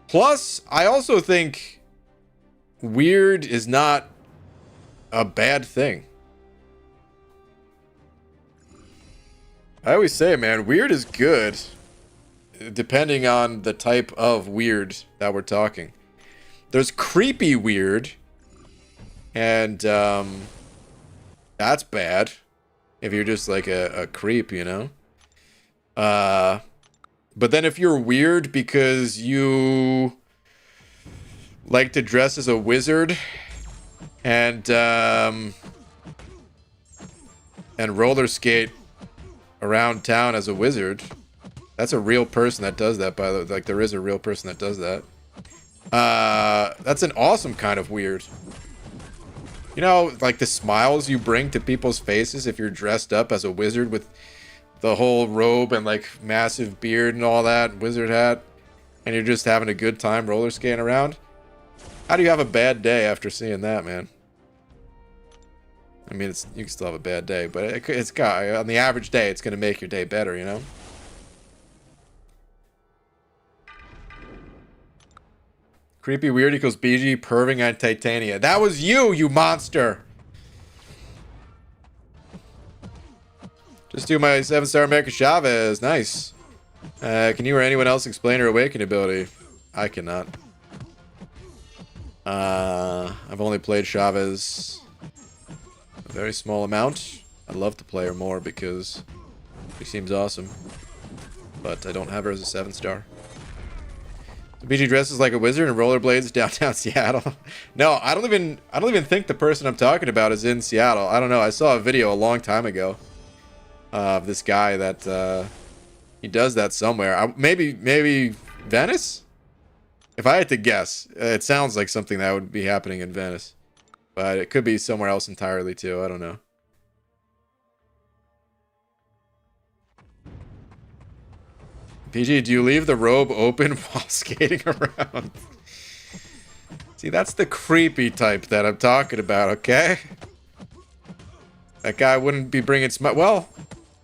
Plus, I also think weird is not a bad thing. I always say, man, weird is good, depending on the type of weird that we're talking. There's creepy weird, and that's bad if you're just like a creep, you know? But then if you're weird because you like to dress as a wizard and roller skate around town as a wizard, that's a real person that does that, by the way. Like, there is a real person that does that. That's an awesome kind of weird. You know, like the smiles you bring to people's faces if you're dressed up as a wizard with the whole robe and like massive beard and all that, wizard hat, and you're just having a good time roller skating around. How do you have a bad day after seeing that, man? I mean, you can still have a bad day, but it's got, on the average day, it's gonna make your day better, you know? Creepy weird equals BG perving on Titania. That was you, you monster! Just do my 7-star America Chavez. Nice. Can you or anyone else explain her awakening ability? I cannot. I've only played Chavez a very small amount. I'd love to play her more because she seems awesome. But I don't have her as a 7-star. BG dresses like a wizard and rollerblades downtown Seattle. No, I don't even think the person I'm talking about is in Seattle. I don't know. I saw a video a long time ago of this guy that he does that somewhere. Maybe Venice? If I had to guess, it sounds like something that would be happening in Venice. But it could be somewhere else entirely too. I don't know. PG, do you leave the robe open while skating around? See, that's the creepy type that I'm talking about, okay? That guy wouldn't be bringing well,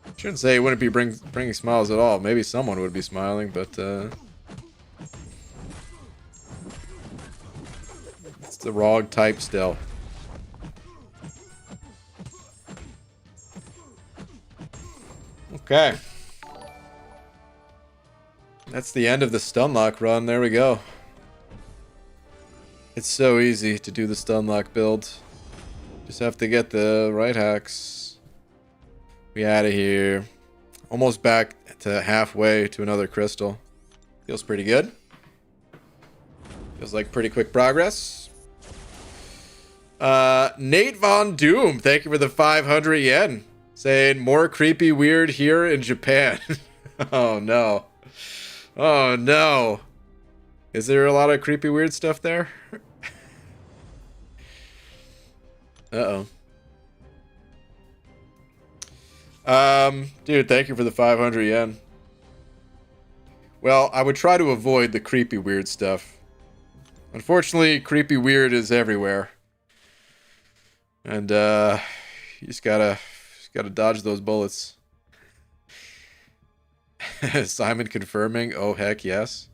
I shouldn't say he wouldn't be bringing smiles at all. Maybe someone would be smiling, but it's the wrong type still. Okay. That's the end of the stunlock run. There we go. It's so easy to do the stunlock build. Just have to get the right hacks. We out of here. Almost back to halfway to another crystal. Feels pretty good. Feels like pretty quick progress. Nate Von Doom, thank you for the 500 yen. Saying more creepy weird here in Japan. Oh no. Oh no. Is there a lot of creepy weird stuff there? Uh-oh. Dude, thank you for the 500 yen. Well, I would try to avoid the creepy weird stuff. Unfortunately, creepy weird is everywhere. And, you just gotta dodge those bullets. Simon confirming, oh heck yes.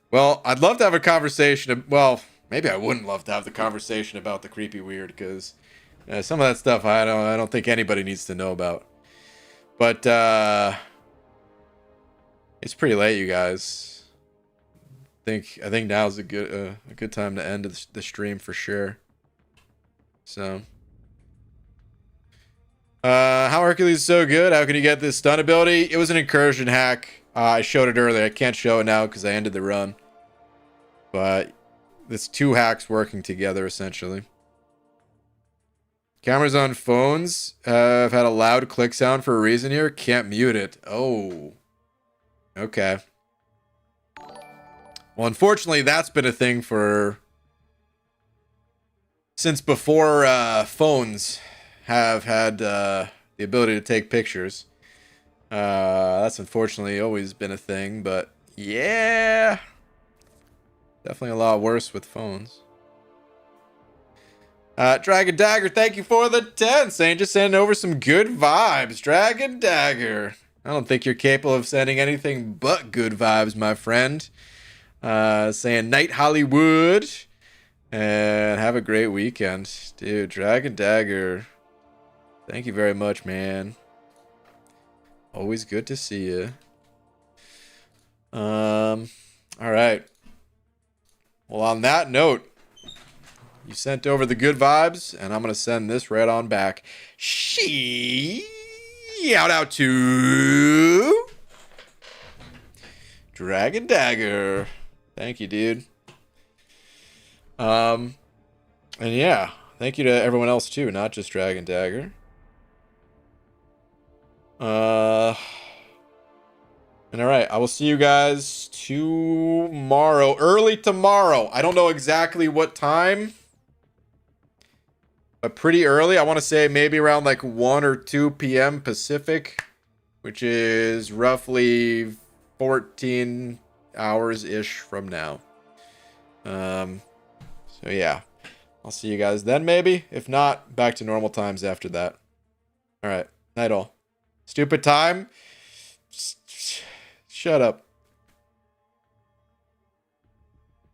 Well, I'd love to have a conversation, well, maybe I wouldn't love to have the conversation about the creepy weird, because some of that stuff I don't think anybody needs to know about. But it's pretty late, you guys. I think now's a good time to end the stream for sure. So, how Hercules is so good. How can you get this stun ability? It was an incursion hack. I showed it earlier. I can't show it now because I ended the run. But it's two hacks working together essentially. Cameras on phones have had a loud click sound for a reason here. Can't mute it. Oh. Okay. Well, unfortunately, that's been a thing since before phones have had the ability to take pictures. That's unfortunately always been a thing, but yeah. Definitely a lot worse with phones. Dragon Dagger, thank you for the 10. Saying just send over some good vibes. Dragon Dagger. I don't think you're capable of sending anything but good vibes, my friend. Saying Night Hollywood. And have a great weekend. Dude, Dragon Dagger. Thank you very much, man. Always good to see you. Alright. Well, on that note, you sent over the good vibes, and I'm going to send this right on back. Shout out to Dragon Dagger. Thank you, dude. And yeah, thank you to everyone else too, not just Dragon Dagger. And alright, I will see you guys tomorrow. Early tomorrow. I don't know exactly what time. But pretty early. I want to say maybe around like 1 or 2 p.m. Pacific. Which is roughly 14 hours-ish from now. So yeah. I'll see you guys then maybe. If not, back to normal times after that. Alright. Night all. Stupid time. Shut up.